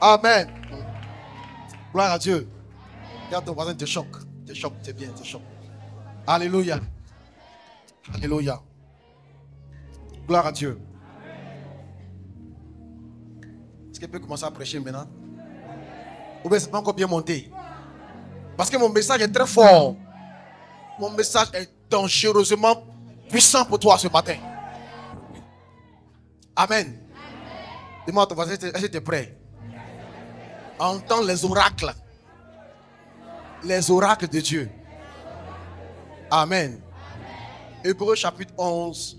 Amen. Gloire à Dieu. Regarde ton voisin, te choque. Te choque, c'est bien, te choque. Alléluia. Alléluia. Gloire à Dieu. Est-ce qu'elle peut commencer à prêcher maintenant? Ou bien c'est pas encore bien monté? Parce que mon message est très fort. Mon message est dangereusement puissant pour toi ce matin. Amen. Dis-moi à ton voisin, est-ce que tu es prêt? Entends les oracles. Les oracles de Dieu. Amen. Hébreux chapitre 11,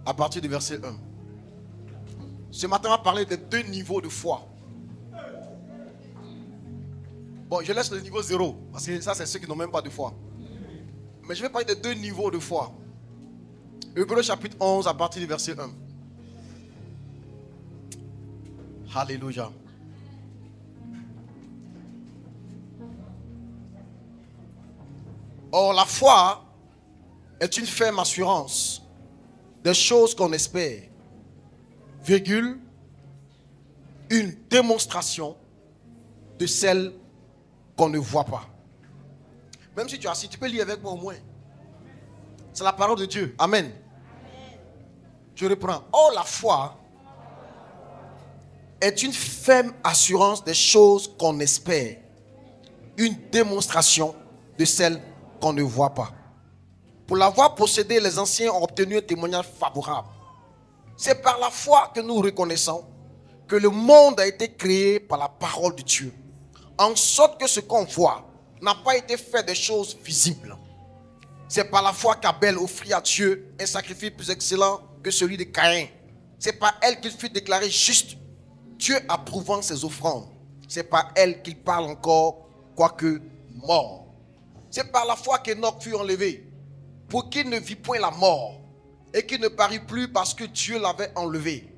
à partir du verset 1. Ce matin, on va parler de deux niveaux de foi. Bon, je laisse le niveau 0, parce que ça, c'est ceux qui n'ont même pas de foi. Mais je vais parler de deux niveaux de foi. Hébreux chapitre 11, à partir du verset 1. Alléluia. Or, la foi est une ferme assurance des choses qu'on espère, virgule, une démonstration de celles qu'on ne voit pas. Même si tu as assis, tu peux lire avec moi au moins. C'est la parole de Dieu. Amen. Je reprends. Or, la foi est une ferme assurance des choses qu'on espère, une démonstration de celles qu'on ne voit pas. Pour l'avoir possédé, les anciens ont obtenu un témoignage favorable. C'est par la foi que nous reconnaissons que le monde a été créé par la parole de Dieu, en sorte que ce qu'on voit n'a pas été fait des choses visibles. C'est par la foi qu'Abel offrit à Dieu un sacrifice plus excellent que celui de Caïn. C'est par elle qu'il fut déclaré juste, Dieu approuvant ses offrandes. C'est par elle qu'il parle encore, quoique mort. C'est par la foi qu'Enoch fut enlevé, pour qu'il ne vit point la mort, et qu'il ne parut plus parce que Dieu l'avait enlevé.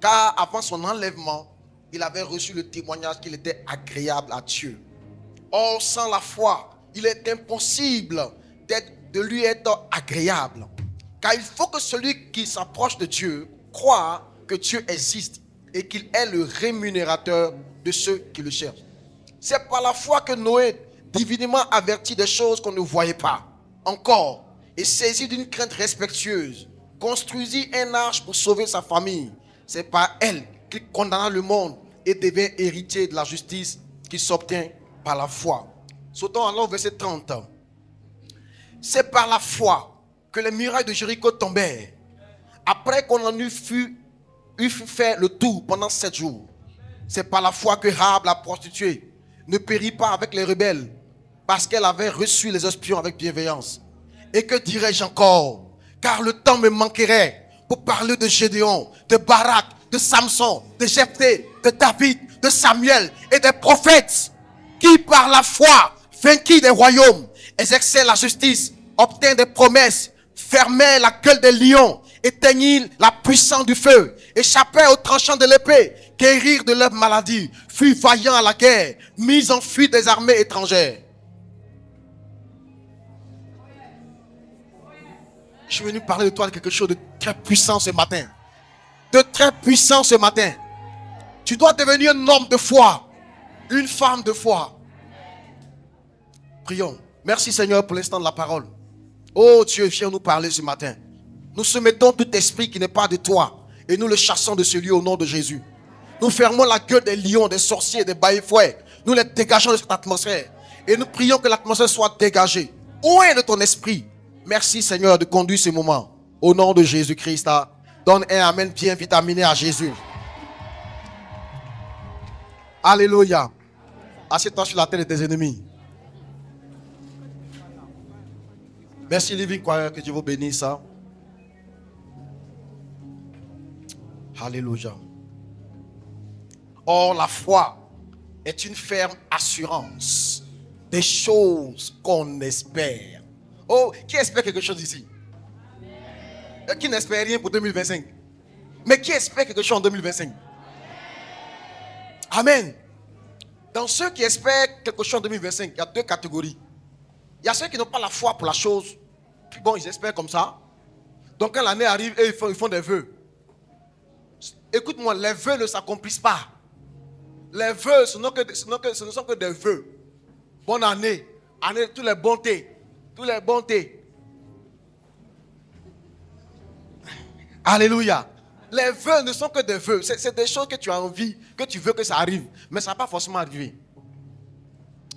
Car avant son enlèvement, il avait reçu le témoignage qu'il était agréable à Dieu. Or, sans la foi, il est impossible de lui être agréable. Car il faut que celui qui s'approche de Dieu croit que Dieu existe et qu'il est le rémunérateur de ceux qui le cherchent. C'est par la foi que Noé, divinement averti des choses qu'on ne voyait pas encore, et saisi d'une crainte respectueuse, construisit un arche pour sauver sa famille. C'est par elle qu'il condamna le monde et devint héritier de la justice qui s'obtient par la foi. Sautons alors au verset 30. C'est par la foi que les murailles de Jéricho tombèrent, après qu'on en eut fait le tour pendant 7 jours. C'est par la foi que Rahab, la prostituée, ne périt pas avec les rebelles, parce qu'elle avait reçu les espions avec bienveillance. Et que dirais-je encore? Car le temps me manquerait pour parler de Gédéon, de Barak, de Samson, de Jephthé, de David, de Samuel et des prophètes qui par la foi vainquirent des royaumes, exerçaient la justice, obtinrent des promesses, fermaient la gueule des lions, éteignirent la puissance du feu, échappèrent aux tranchants de l'épée, guérirent de leur maladie, furent vaillants à la guerre, mis en fuite des armées étrangères. Je suis venu parler de toi de quelque chose de très puissant ce matin. De très puissant ce matin. Tu dois devenir un homme de foi. Une femme de foi. Prions. Merci Seigneur pour l'instant de la parole. Oh Dieu, viens nous parler ce matin. Nous soumettons tout esprit qui n'est pas de toi. Et nous le chassons de ce lieu au nom de Jésus. Nous fermons la gueule des lions, des sorciers, des baillefouets. Nous les dégageons de cette atmosphère. Et nous prions que l'atmosphère soit dégagée. Où est de ton esprit? Merci Seigneur de conduire ce moment. Au nom de Jésus-Christ. Donne un amen bien vitaminé à Jésus. Alléluia. Assieds-toi sur la tête de tes ennemis. Merci Living Choir, que Dieu vous bénisse. Alléluia. Or la foi est une ferme assurance des choses qu'on espère. Oh, qui espère quelque chose ici? Qui n'espère rien pour 2025? Mais qui espère quelque chose en 2025? Amen. Dans ceux qui espèrent quelque chose en 2025, il y a deux catégories. Il y a ceux qui n'ont pas la foi pour la chose. Puis bon, ils espèrent comme ça. Donc quand l'année arrive, ils font des vœux. Écoute-moi, les vœux ne s'accomplissent pas. Les vœux, ce ne sont que des vœux. Bonne année. Année, tous les bontés. Tous les bontés. Alléluia. Les vœux ne sont que des vœux. C'est des choses que tu as envie, que tu veux que ça arrive. Mais ça ne va pas forcément arriver.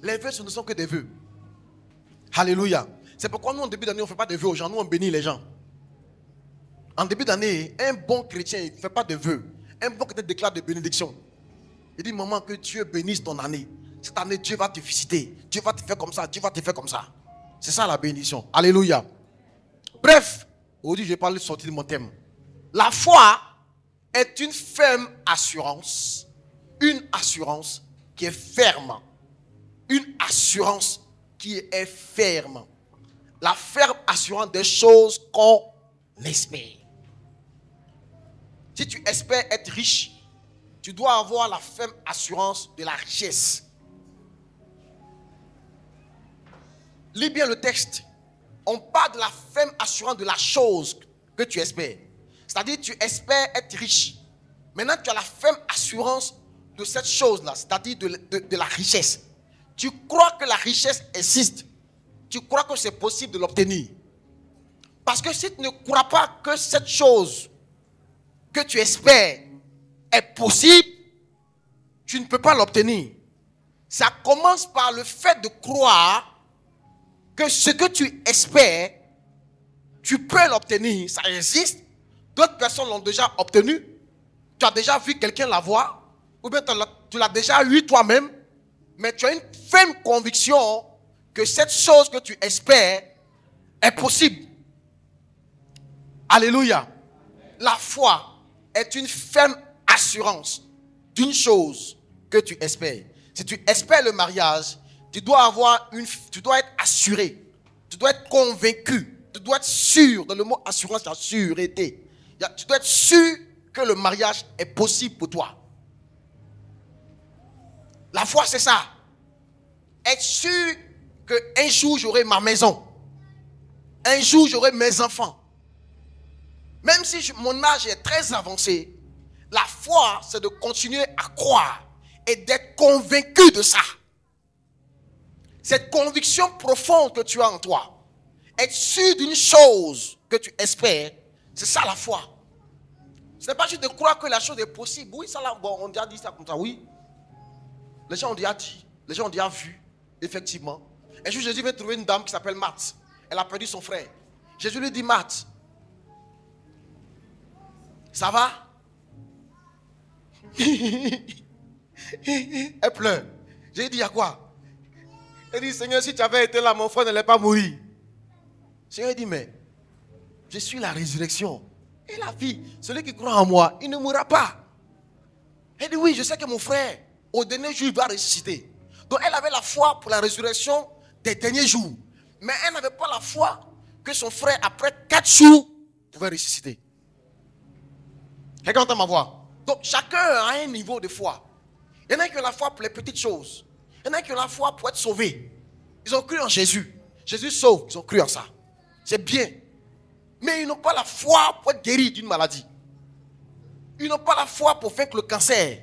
Les vœux, ce ne sont que des vœux. Alléluia. C'est pourquoi nous, en début d'année, on ne fait pas de vœux aux gens. Nous, on bénit les gens. En début d'année, un bon chrétien, il ne fait pas de vœux. Un bon chrétien déclare des bénédictions. Il dit, maman, que Dieu bénisse ton année. Cette année, Dieu va te visiter. Dieu va te faire comme ça. Dieu va te faire comme ça. C'est ça la bénédiction. Alléluia. Bref, aujourd'hui, je vais parler de sortir de mon thème. La foi est une ferme assurance. Une assurance qui est ferme. Une assurance qui est ferme. La ferme assurance des choses qu'on espère. Si tu espères être riche, tu dois avoir la ferme assurance de la richesse. Lis bien le texte. On parle de la ferme assurance de la chose que tu espères. C'est-à-dire tu espères être riche. Maintenant tu as la ferme assurance de cette chose-là, c'est-à-dire de la richesse. Tu crois que la richesse existe. Tu crois que c'est possible de l'obtenir. Parce que si tu ne crois pas que cette chose que tu espères est possible, tu ne peux pas l'obtenir. Ça commence par le fait de croire que ce que tu espères, tu peux l'obtenir. Ça existe. D'autres personnes l'ont déjà obtenu. Tu as déjà vu quelqu'un l'avoir. Ou bien tu l'as déjà eu toi-même. Mais tu as une ferme conviction que cette chose que tu espères est possible. Alléluia. La foi est une ferme assurance d'une chose que tu espères. Si tu espères le mariage, tu dois être assuré. Tu dois être convaincu. Tu dois être sûr. Dans le mot assurance, il y a sûreté. Tu dois être sûr que le mariage est possible pour toi. La foi, c'est ça. Être sûr qu'un jour, j'aurai ma maison. Un jour, j'aurai mes enfants. Même si mon âge est très avancé, la foi, c'est de continuer à croire et d'être convaincu de ça. Cette conviction profonde que tu as en toi, être sûr d'une chose que tu espères, c'est ça la foi. Ce n'est pas juste de croire que la chose est possible. Oui, ça là, bon, on a dit ça comme ça, oui. Les gens ont déjà dit, les gens ont déjà vu, effectivement. Un jour, Jésus vient trouver une dame qui s'appelle Marthe. Elle a perdu son frère. Jésus lui dit, Marthe, ça va? Elle pleure. J'ai dit, il y a quoi? Elle dit, Seigneur, si tu avais été là, mon frère n'allait pas mourir. Le Seigneur dit, mais je suis la résurrection et la vie. Celui qui croit en moi, il ne mourra pas. Elle dit, oui, je sais que mon frère, au dernier jour, il va ressusciter. Donc, elle avait la foi pour la résurrection des derniers jours. Mais elle n'avait pas la foi que son frère, après 4 jours, pouvait ressusciter. Quelqu'un entend ma voix? Donc, chacun a un niveau de foi. Il y en a qui ont la foi pour les petites choses. Il y en a qui ont la foi pour être sauvés. Ils ont cru en Jésus. Jésus sauve, ils ont cru en ça. C'est bien. Mais ils n'ont pas la foi pour être guéris d'une maladie. Ils n'ont pas la foi pour vaincre le cancer.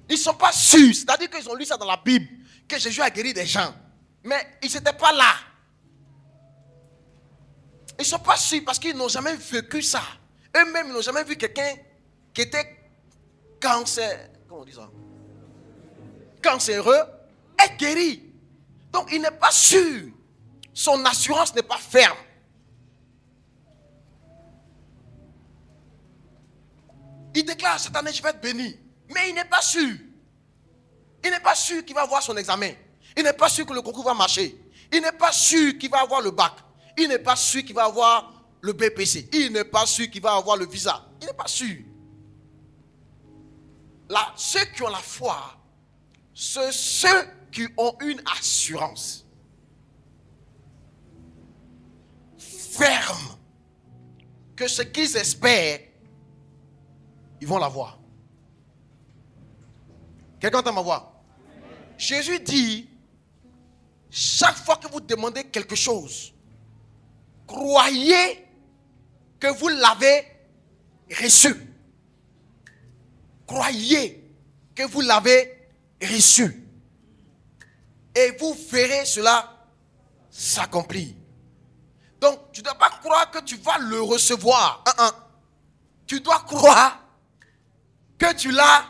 Ils ne sont pas sûrs. C'est-à-dire qu'ils ont lu ça dans la Bible, que Jésus a guéri des gens. Mais ils n'étaient pas là. Ils ne sont pas sûrs parce qu'ils n'ont jamais vécu ça. Eux-mêmes, ils n'ont jamais vu quelqu'un qui était comment on dit ça? Cancéreux est guéri. Donc, il n'est pas sûr. Son assurance n'est pas ferme. Il déclare, cette année, je vais être béni. Mais il n'est pas sûr. Il n'est pas sûr qu'il va avoir son examen. Il n'est pas sûr que le concours va marcher. Il n'est pas sûr qu'il va avoir le bac. Il n'est pas sûr qu'il va avoir le BPC. Il n'est pas sûr qu'il va avoir le visa. Il n'est pas sûr. Là, ceux qui ont la foi, c'est ceux qui ont une assurance ferme que ce qu'ils espèrent, ils vont l'avoir. Quelqu'un entend ma voix? Jésus dit, chaque fois que vous demandez quelque chose, croyez que vous l'avez reçu. Croyez que vous l'avez reçu. Et vous verrez cela s'accomplir. Donc, tu ne dois pas croire que tu vas le recevoir. Tu dois croire que tu l'as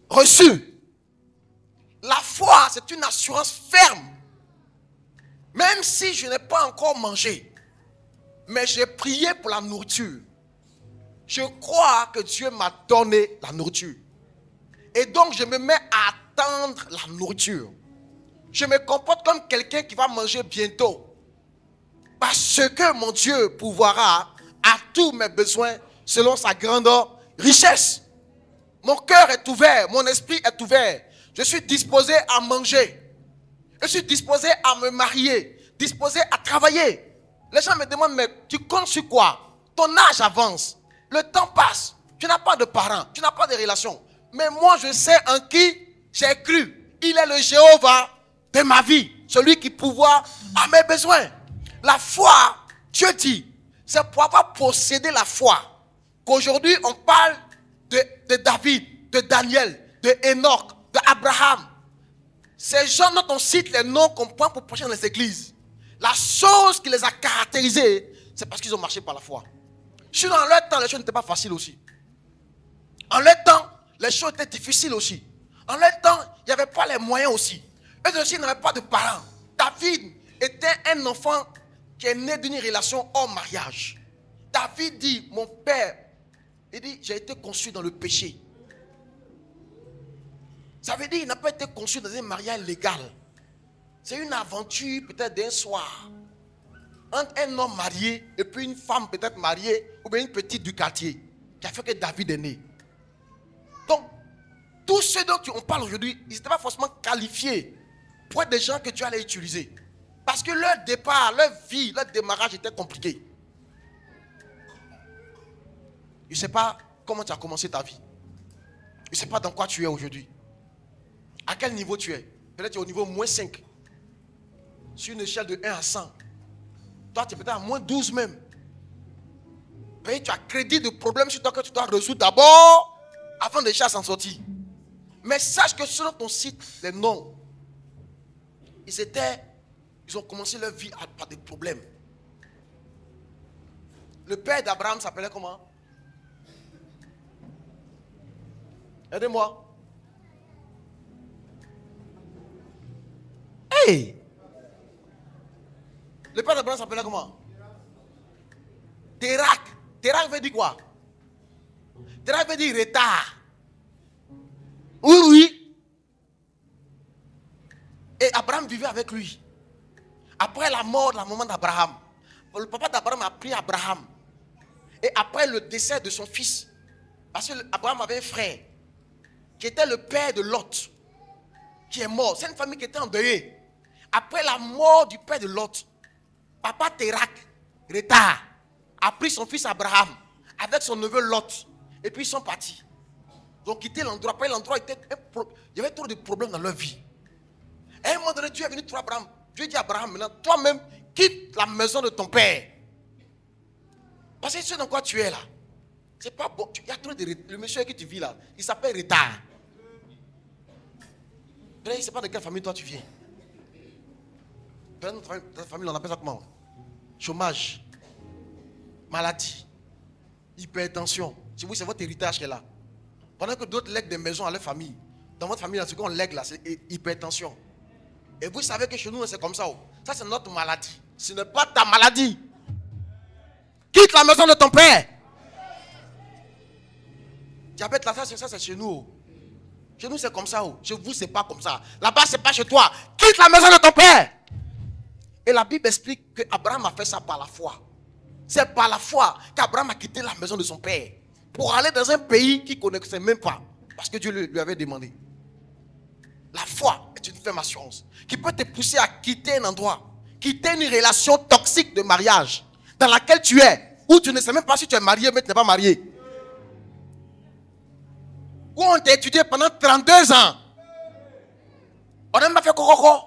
reçu. La foi, c'est une assurance ferme. Même si je n'ai pas encore mangé, mais j'ai prié pour la nourriture. Je crois que Dieu m'a donné la nourriture. Et donc, je me mets à attendre la nourriture. Je me comporte comme quelqu'un qui va manger bientôt. Parce que mon Dieu pourvoira à tous mes besoins selon sa grande richesse. Mon cœur est ouvert, mon esprit est ouvert. Je suis disposé à manger. Je suis disposé à me marier, disposé à travailler. Les gens me demandent, mais tu comptes sur quoi? Ton âge avance, le temps passe, tu n'as pas de parents, tu n'as pas de relations. Mais moi, je sais en qui j'ai cru. Il est le Jéhovah de ma vie, celui qui pourvoit à mes besoins. La foi, Dieu dit, c'est pour avoir possédé la foi qu'aujourd'hui on parle de David, de Daniel, de Enoch, d'Abraham. Ces gens dont on cite les noms qu'on prend pour prêcher dans les églises, la chose qui les a caractérisés, c'est parce qu'ils ont marché par la foi. Si dans leur temps, les choses n'étaient pas faciles aussi. En leur temps, les choses étaient difficiles aussi. En leur temps, il n'y avait pas les moyens aussi. Eux aussi n'avaient pas de parents. David était un enfant qui est né d'une relation hors mariage. David dit, mon père, il dit, j'ai été conçu dans le péché. Ça veut dire qu'il n'a pas été conçu dans un mariage légal. C'est une aventure peut-être d'un soir. Entre un homme marié et puis une femme peut-être mariée ou bien une petite du quartier qui a fait que David est né. Donc, tous ceux dont on parle aujourd'hui, ils n'étaient pas forcément qualifiés pour être des gens que Dieu allait utiliser. Parce que leur départ, leur vie, leur démarrage était compliqué. Je ne sais pas comment tu as commencé ta vie. Je ne sais pas dans quoi tu es aujourd'hui. À quel niveau tu es? Peut-être tu es au niveau moins 5. Sur une échelle de 1 à 100. Toi, tu es peut-être à moins 12 même. Peut-être tu as crédit de problèmes sur toi que tu dois résoudre d'abord avant de s'en sortir. Mais sache que selon ton site, les noms, ils ont commencé leur vie par des problèmes. Le père d'Abraham s'appelait comment? Aidez-moi. Hey! Le père d'Abraham s'appelait comment? Térak. Térak veut dire quoi? Térak veut dire retard. Oui, oui. Et Abraham vivait avec lui. Après la mort de la maman d'Abraham, le papa d'Abraham a pris Abraham. Et après le décès de son fils, parce que Abraham avait un frère qui était le père de Lot, qui est mort. C'est une famille qui était endeuillée. Après la mort du père de Lot, papa Térak, retard, a pris son fils Abraham avec son neveu Lot. Et puis ils sont partis. Ils ont quitté l'endroit. Après l'endroit, il y avait trop de problèmes dans leur vie. À un moment donné, Dieu est venu trouver Abraham. Dieu dit à Abraham, maintenant, toi-même, quitte la maison de ton père. Parce que ce dans quoi tu es là, c'est pas bon. Il y a trop de... Le monsieur qui tu vis là, il s'appelle retard. Je ne sais pas de quelle famille toi tu viens. Notre famille, on appelle ça comment? Chômage, maladie, hypertension. Si vous, c'est votre héritage qui est là. Pendant que d'autres lèguent des maisons à leur famille. Dans votre famille, ce qu'on lègue là, c'est hypertension. Et vous savez que chez nous, c'est comme ça. Ça, c'est notre maladie. Ce n'est pas ta maladie. Quitte la maison de ton père. Diabète, là, ça c'est chez nous. Chez nous, c'est comme ça. Chez vous, c'est pas comme ça. Là-bas, c'est pas chez toi. Quitte la maison de ton père. Et la Bible explique qu'Abraham a fait ça par la foi. C'est par la foi qu'Abraham a quitté la maison de son père pour aller dans un pays qu'il ne connaissait même pas. Parce que Dieu lui avait demandé. La foi est une ferme assurance qui peut te pousser à quitter un endroit, quitter une relation toxique de mariage dans laquelle tu es, où tu ne sais même pas si tu es marié, mais tu n'es pas marié. Où on t'a étudié pendant 32 ans. On n'a même pas fait coco.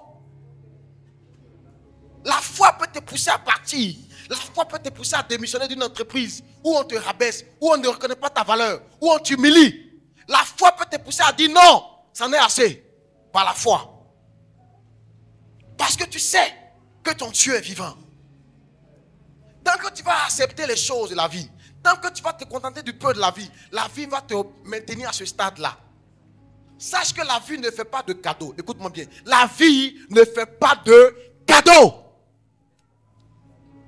La foi peut te pousser à partir. La foi peut te pousser à démissionner d'une entreprise où on te rabaisse, où on ne reconnaît pas ta valeur, où on t'humilie. La foi peut te pousser à dire non, c'en est assez par la foi. Parce que tu sais que ton Dieu est vivant. Tant que tu vas accepter les choses de la vie, tant que tu vas te contenter du peu de la vie va te maintenir à ce stade-là. Sache que la vie ne fait pas de cadeaux. Écoute-moi bien. La vie ne fait pas de cadeaux.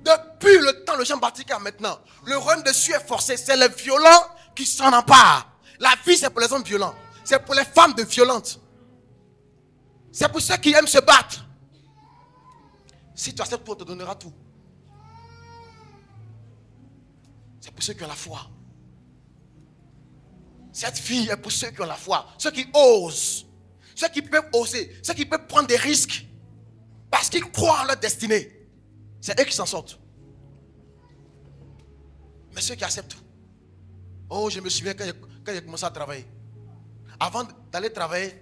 Depuis le temps de Jean-Baptiste à maintenant, le royaume des cieux est forcé. C'est les violents qui s'en emparent. La vie, c'est pour les hommes violents. C'est pour les femmes de violentes. C'est pour ceux qui aiment se battre. Si tu acceptes tout, on te donnera tout. C'est pour ceux qui ont la foi. Cette vie est pour ceux qui ont la foi. Ceux qui osent. Ceux qui peuvent oser. Ceux qui peuvent prendre des risques. Parce qu'ils croient en leur destinée. C'est eux qui s'en sortent. Mais ceux qui acceptent tout. Oh, je me souviens quand j'ai commencé à travailler. Avant d'aller travailler,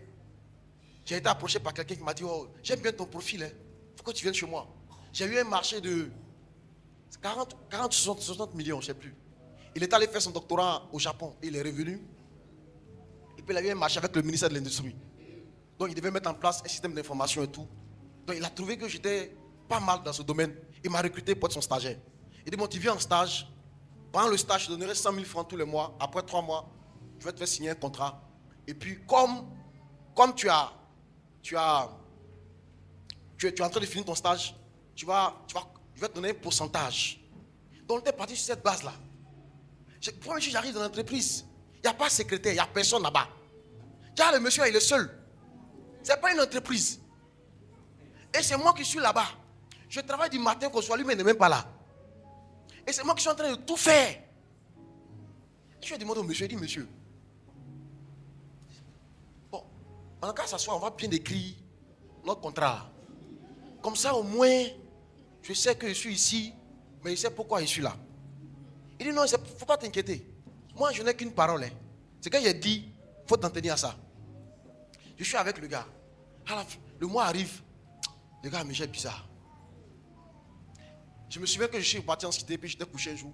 j'ai été approché par quelqu'un qui m'a dit, oh, j'aime bien ton profil. Il faut que tu viennes chez moi. J'ai eu un marché de 40, 60 millions, je ne sais plus. Il est allé faire son doctorat au Japon. Il est revenu. Et puis il a eu un marché avec le ministère de l'Industrie. Donc il devait mettre en place un système d'information et tout. Donc il a trouvé que j'étais pas mal dans ce domaine. Il m'a recruté pour être son stagiaire. Il dit, bon, tu viens en stage. Pendant le stage, je te donnerai 100 000 francs tous les mois. Après 3 mois, je vais te faire signer un contrat. Et puis comme tu es en train de finir ton stage, je vais te donner un pourcentage. Donc, on était parti sur cette base-là. Pour j'arrive dans l'entreprise, il n'y a pas de secrétaire, il n'y a personne là-bas. Car le monsieur, il est seul. Ce n'est pas une entreprise. Et c'est moi qui suis là-bas. Je travaille du matin qu'au soir, lui, mais il n'est même pas là. Et c'est moi qui suis en train de tout faire. Je lui ai demandé au monsieur, il dit, monsieur, bon, pendant qu'à s'asseoir, on va bien écrire notre contrat. Comme ça, au moins, je sais que je suis ici, mais je sais pourquoi je suis là. Il dit non, il ne faut pas t'inquiéter. Moi, je n'ai qu'une parole. C'est quand j'ai dit, il faut t'en tenir à ça. Je suis avec le gars. Alors, le mois arrive, le gars me jette bizarre. Je me souviens que je suis parti en cité, puis j'étais couché un jour.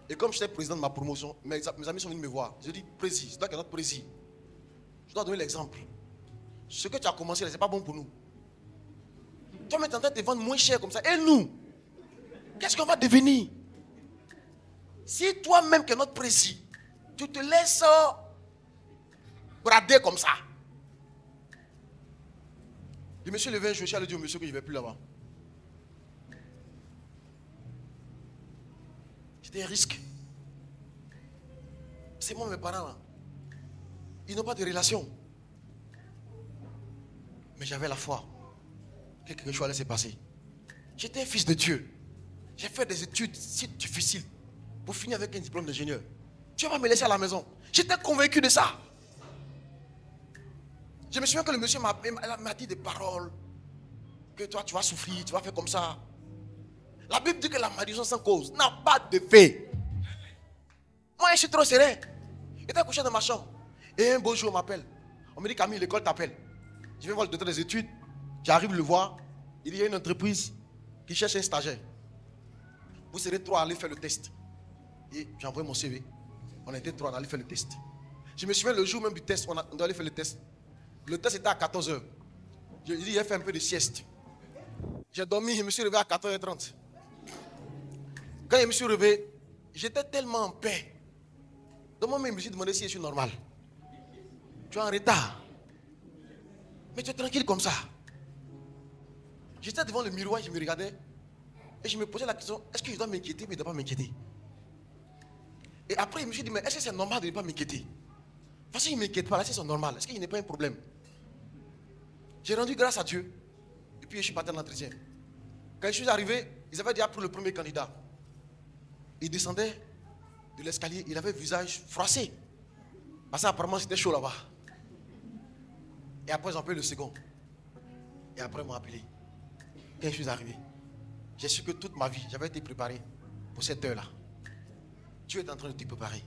Et comme j'étais président de ma promotion, mes amis sont venus me voir. Je dis, président, c'est toi qui es notre président. Je dois donner l'exemple. Ce que tu as commencé là, ce n'est pas bon pour nous. Toi, mais tu es en train de te vendre moins cher comme ça. Et nous, qu'est-ce qu'on va devenir? Si toi-même qui es notre président, tu te laisses brader comme ça. Le monsieur levé, je suis allé dire au monsieur que je ne vais plus là-bas. C'était un risque. C'est moi, mes parents là. Ils n'ont pas de relation. Mais j'avais la foi. Quelque chose allait se passer. J'étais un fils de Dieu. J'ai fait des études si difficiles pour finir avec un diplôme d'ingénieur. Tu vas me laisser à la maison. J'étais convaincu de ça. Je me souviens que le monsieur m'a dit des paroles. Que toi, tu vas souffrir, tu vas faire comme ça. La Bible dit que la malédiction sans cause n'a pas de fait. Moi, je suis trop serein. J'étais couché dans ma chambre. Et un beau jour, on m'appelle. On me dit, Camille, l'école t'appelle. Je vais voir le docteur des études. J'arrive le voir. Il y a une entreprise qui cherche un stagiaire. Vous serez 3 à aller faire le test. Et j'ai envoyé mon CV. On était 3 à aller faire le test. Je me souviens le jour même du test, on doit aller faire le test. Le test était à 14h. Je lui ai dit, il a fait un peu de sieste. J'ai dormi, je me suis réveillé à 14h30. Quand je me suis réveillé, j'étais tellement en paix. Donc moi, je me suis demandé si je suis normal. Tu es en retard. Mais tu es tranquille comme ça. J'étais devant le miroir, je me regardais. Et je me posais la question, est-ce que je dois m'inquiéter ou je ne dois pas m'inquiéter? Et après, je me suis dit, mais est-ce que c'est normal de ne pas m'inquiéter? Parce qu'il ne m'inquiète pas, là, c'est normal. Est-ce qu'il n'est pas un problème? J'ai rendu grâce à Dieu. Et puis je suis parti en entretien. Quand je suis arrivé, ils avaient déjà pris le premier candidat. Il descendait de l'escalier, il avait le visage froissé. Parce qu'apparemment c'était chaud là-bas. Et après ils ont appelé le second. Et après ils m'ont appelé. Quand je suis arrivé, j'ai su que toute ma vie, j'avais été préparé pour cette heure-là. Dieu est en train de te préparer.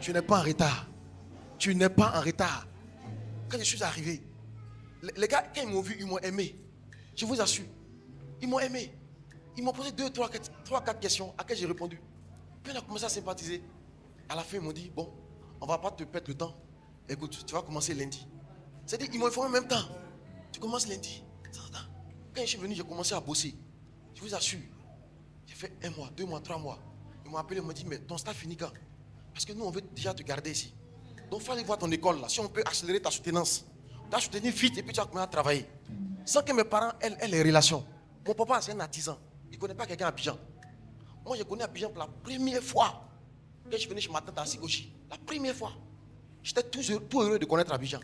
Tu n'es pas en retard. Tu n'es pas en retard. Quand je suis arrivé, les gars, quand ils m'ont vu, ils m'ont aimé. Je vous assure. Ils m'ont aimé. Ils m'ont posé 2, 3, 4 questions à laquelle j'ai répondu. Puis on a commencé à sympathiser. À la fin, ils m'ont dit, bon, on ne va pas te perdre le temps. Écoute, tu vas commencer lundi. C'est-à-dire, ils m'ont informé en même temps. Tu commences lundi. Quand je suis venu, j'ai commencé à bosser. Je vous assure. J'ai fait 1 mois, 2 mois, 3 mois. Ils m'ont appelé, ils m'ont dit, mais ton stage finit quand? Parce que nous, on veut déjà te garder ici. Donc, il faut aller voir ton école là. Si on peut accélérer ta soutenance. Tu vas soutenir vite et puis tu vas commencer à travailler. Sans que mes parents aient les relations. Mon papa, c'est un artisan. Il ne connaît pas quelqu'un à Abidjan. Moi, je connais Abidjan pour la première fois. Quand je suis venu chez ma tante à Sigochi, la première fois. J'étais tout heureux de connaître Abidjan.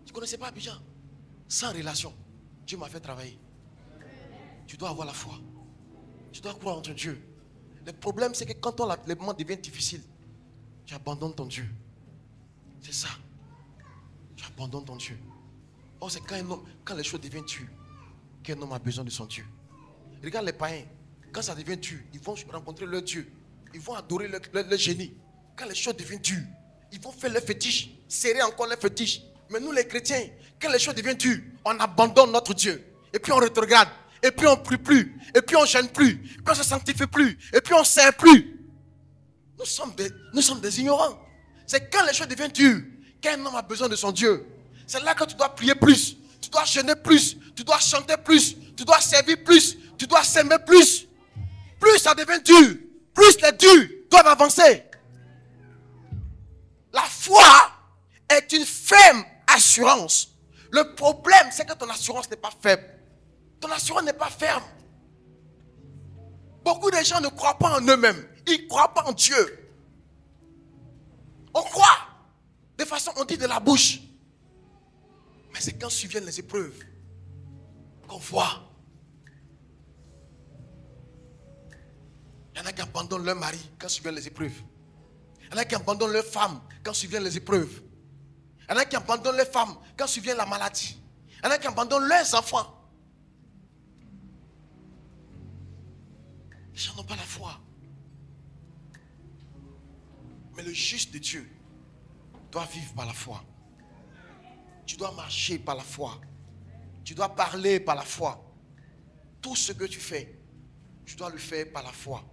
Je ne connaissais pas Abidjan. Sans relation. Dieu m'a fait travailler. Tu dois avoir la foi. Tu dois croire en ton Dieu. Le problème, c'est que quand les moments deviennent difficiles, tu abandonnes ton Dieu. C'est ça. Tu abandonnes ton Dieu. Oh, c'est quand les choses deviennent dures, qu'un homme a besoin de son Dieu. Regarde les païens. Quand ça devient dur, ils vont rencontrer leur Dieu. Ils vont adorer leur génie. Quand les choses deviennent dures, ils vont faire leur fétiche, serrer encore leur fétiche. Mais nous les chrétiens, quand les choses deviennent dures, on abandonne notre Dieu. Et puis on regarde. Et puis on ne prie plus. Et puis on ne gêne plus. Et puis on ne se sanctifie plus. Et puis on ne sert plus. Nous sommes des ignorants. C'est quand les choses deviennent dures qu'un homme a besoin de son Dieu. C'est là que tu dois prier plus. Tu dois jeûner plus. Tu dois chanter plus. Tu dois servir plus. Tu dois s'aimer plus. Plus ça devient dur. Plus les durs doivent avancer. La foi est une ferme assurance. Le problème, c'est que ton assurance n'est pas faible. Ton assurance n'est pas ferme. Beaucoup de gens ne croient pas en eux-mêmes. Ils ne croient pas en Dieu. On croit. De façon, on dit de la bouche. Mais c'est quand surviennent les épreuves qu'on voit. Il y en a qui abandonnent leur mari quand surviennent les épreuves. Il y en a qui abandonnent leur femme quand surviennent les épreuves. Il y en a qui abandonnent leurs femmes quand survient la maladie. Il y en a qui abandonnent leurs enfants. Les gens n'ont pas la foi. Mais le juste de Dieu doit vivre par la foi. Tu dois marcher par la foi. Tu dois parler par la foi. Tout ce que tu fais, tu dois le faire par la foi.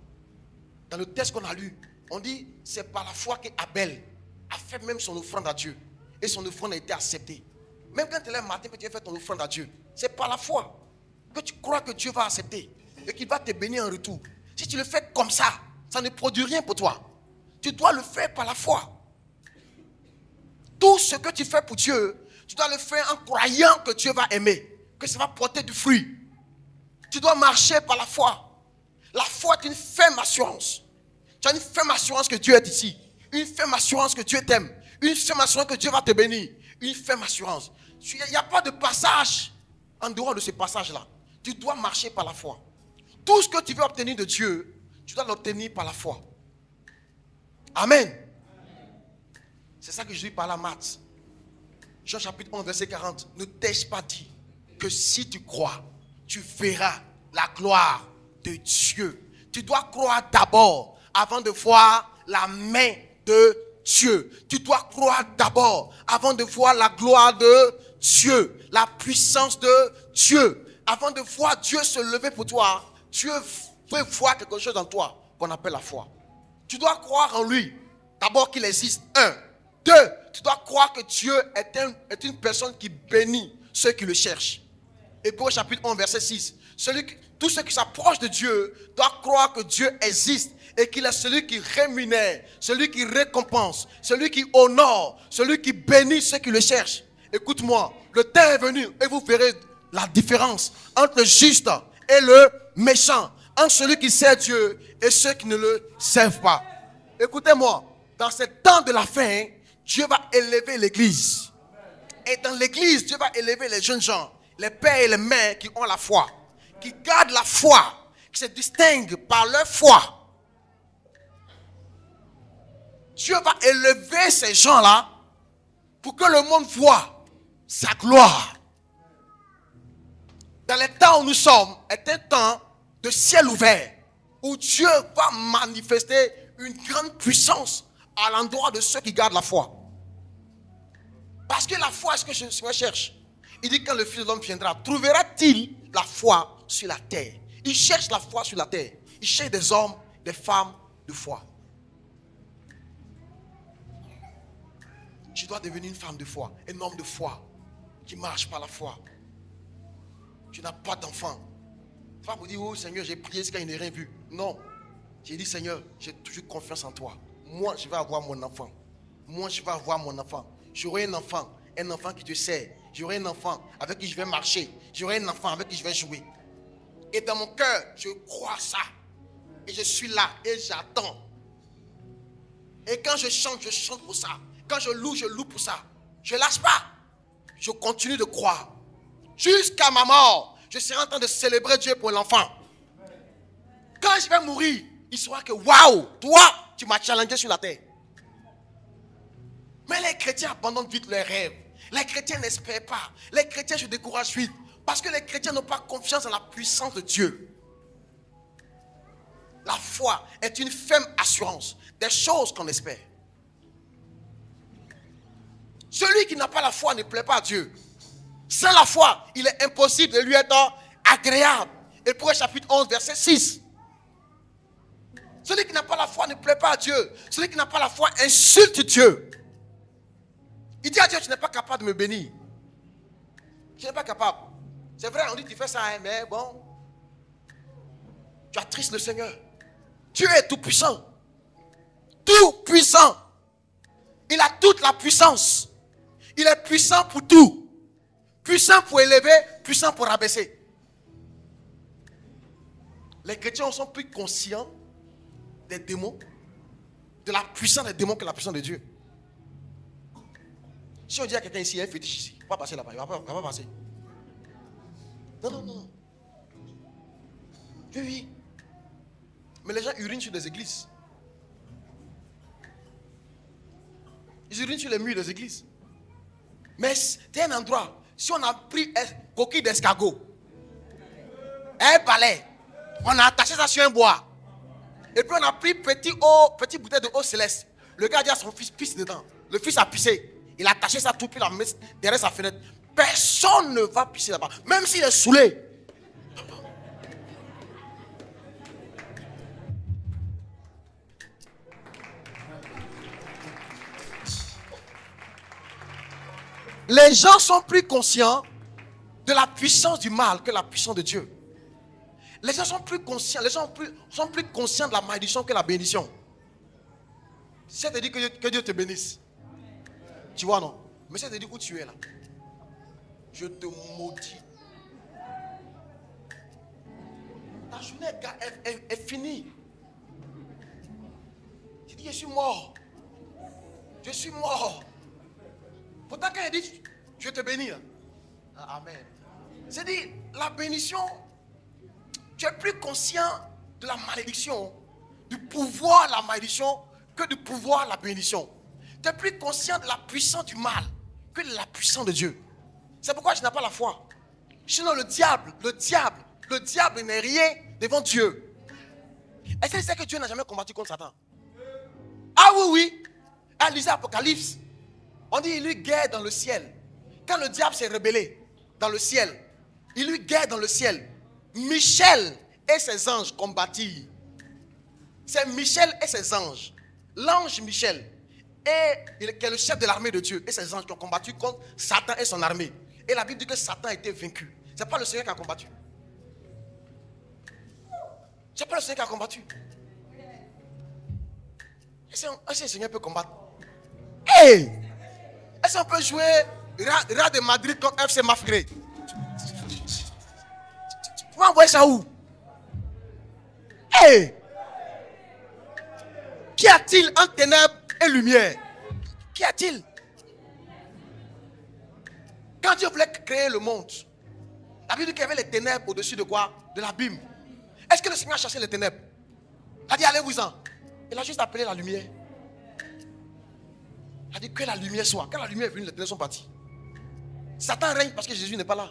Dans le texte qu'on a lu, on dit c'est par la foi qu'Abel a fait même son offrande à Dieu. Et son offrande a été acceptée. Même quand tu es là matin que tu as fait ton offrande à Dieu, c'est par la foi que tu crois que Dieu va accepter et qu'il va te bénir en retour. Si tu le fais comme ça, ça ne produit rien pour toi. Tu dois le faire par la foi. Tout ce que tu fais pour Dieu, tu dois le faire en croyant que Dieu va aimer, que ça va porter du fruit. Tu dois marcher par la foi. La foi est une ferme assurance. Tu as une ferme assurance que Dieu est ici. Une ferme assurance que Dieu t'aime. Une ferme assurance que Dieu va te bénir. Une ferme assurance. Il n'y a pas de passage en dehors de ce passage-là. Tu dois marcher par la foi. Tout ce que tu veux obtenir de Dieu, tu dois l'obtenir par la foi. Amen. C'est ça que je dis par la Matthieu. Jean chapitre 11, verset 40. Ne t'ai-je pas dit que si tu crois, tu verras la gloire de Dieu. Tu dois croire d'abord avant de voir la main de Dieu. Tu dois croire d'abord avant de voir la gloire de Dieu, la puissance de Dieu. Avant de voir Dieu se lever pour toi, Dieu veut voir quelque chose en toi qu'on appelle la foi. Tu dois croire en lui. D'abord qu'il existe. 1. 2. Tu dois croire que Dieu est une personne qui bénit ceux qui le cherchent. Hébreux chapitre 11, verset 6. Tous ceux qui s'approchent de Dieu doivent croire que Dieu existe et qu'il est celui qui rémunère, celui qui récompense, celui qui honore, celui qui bénit ceux qui le cherchent. Écoute-moi, le temps est venu et vous verrez la différence entre le juste et le méchant, entre celui qui sert Dieu et ceux qui ne le servent pas. Écoutez-moi, dans ce temps de la fin, Dieu va élever l'église. Et dans l'église, Dieu va élever les jeunes gens, les pères et les mères qui ont la foi, qui gardent la foi, qui se distinguent par leur foi. Dieu va élever ces gens-là pour que le monde voit sa gloire. Dans les temps où nous sommes, est un temps de ciel ouvert, où Dieu va manifester une grande puissance à l'endroit de ceux qui gardent la foi. Parce que la foi, est-ce que je cherche? Il dit quand le Fils de l'homme viendra, trouvera-t-il la foi sur la terre? Il cherche la foi sur la terre. Il cherche des hommes, des femmes de foi. Tu dois devenir une femme de foi, un homme de foi qui marche par la foi. Tu n'as pas d'enfant. Tu vas me dire, oh Seigneur, j'ai prié jusqu'à il n'est rien vu. Non. J'ai dit, Seigneur, j'ai toujours confiance en toi. Moi, je vais avoir mon enfant. Moi, je vais avoir mon enfant. J'aurai un enfant qui te sert. J'aurai un enfant avec qui je vais marcher. J'aurai un enfant avec qui je vais jouer. Et dans mon cœur, je crois ça. Et je suis là et j'attends. Et quand je chante pour ça. Quand je loue pour ça. Je ne lâche pas. Je continue de croire. Jusqu'à ma mort, je serai en train de célébrer Dieu pour l'enfant. Quand je vais mourir, il saura que waouh, toi, tu m'as challengé sur la terre. Mais les chrétiens abandonnent vite leurs rêves. Les chrétiens n'espèrent pas. Les chrétiens se découragent vite. Parce que les chrétiens n'ont pas confiance en la puissance de Dieu. La foi est une ferme assurance des choses qu'on espère. Celui qui n'a pas la foi ne plaît pas à Dieu. Sans la foi, il est impossible de lui être agréable. Hébreux chapitre 11, verset 6. Celui qui n'a pas la foi ne plaît pas à Dieu. Celui qui n'a pas la foi insulte Dieu. Il dit à Dieu, tu n'es pas capable de me bénir. Tu n'es pas capable. C'est vrai, on dit tu fais ça, hein, mais bon. Tu attristes le Seigneur. Dieu est tout puissant. Tout puissant. Il a toute la puissance. Il est puissant pour tout. Puissant pour élever, puissant pour abaisser. Les chrétiens sont plus conscients des démons, de la puissance des démons que la puissance de Dieu. Si on dit à quelqu'un ici, il y a un fétiche ici, il ne va pas passer là-bas, il ne va pas passer. Non. Oui. Mais les gens urinent sur des églises. Ils urinent sur les murs des églises. Mais c'est un endroit, si on a pris un coquille d'escargot, un balai, on a attaché ça sur un bois, et puis on a pris petite bouteille de eau céleste. Le gars dit à son fils, pisse dedans. Le fils a pissé. Il a attaché ça tout, puis il l'a mis derrière sa fenêtre. Personne ne va pisser là-bas, même s'il est saoulé. Les gens sont plus conscients de la puissance du mal que la puissance de Dieu. Les gens sont plus conscients, sont plus conscients de la malédiction que la bénédiction. C'est-à-dire que Dieu te bénisse. Tu vois, non? Mais c'est-à-dire où tu es là. Je te maudis. Ta journée est finie. Tu dis, je suis mort. Je suis mort. Pourtant, quand il dit, je te bénis. Amen. C'est-à-dire, la bénédiction, tu es plus conscient de la malédiction, du pouvoir de la malédiction, que du pouvoir de la bénédiction. Tu es plus conscient de la puissance du mal que de la puissance de Dieu. C'est pourquoi tu n'as pas la foi. Sinon, le diable n'est rien devant Dieu. Est-ce que tu sais que Dieu n'a jamais combattu contre Satan? Ah oui. À lisez Apocalypse. On dit il lui guerre dans le ciel. Quand le diable s'est rebellé dans le ciel, il lui guerre dans le ciel. Michel et ses anges combattirent. C'est Michel et ses anges. L'ange Michel, qui est le chef de l'armée de Dieu, et ses anges qui ont combattu contre Satan et son armée. Et la Bible dit que Satan a été vaincu. Ce n'est pas le Seigneur qui a combattu. Ce n'est pas le Seigneur qui a combattu. Est-ce que le Seigneur peut combattre? Hey! Est-ce qu'on peut jouer Real de Madrid contre FC Mafgré? Tu vas envoyer ça où? Hey! Qu'y a-t-il entre ténèbres et lumière? Qu'y a-t-il? Quand Dieu voulait créer le monde, la Bible dit qu'il y avait les ténèbres au-dessus de quoi? De l'abîme. Est-ce que le Seigneur a chassé les ténèbres? Il a dit allez-vous-en. Il a juste appelé la lumière. Il a dit que la lumière soit. Quand la lumière est venue, les ténèbres sont partis. Satan règne parce que Jésus n'est pas là.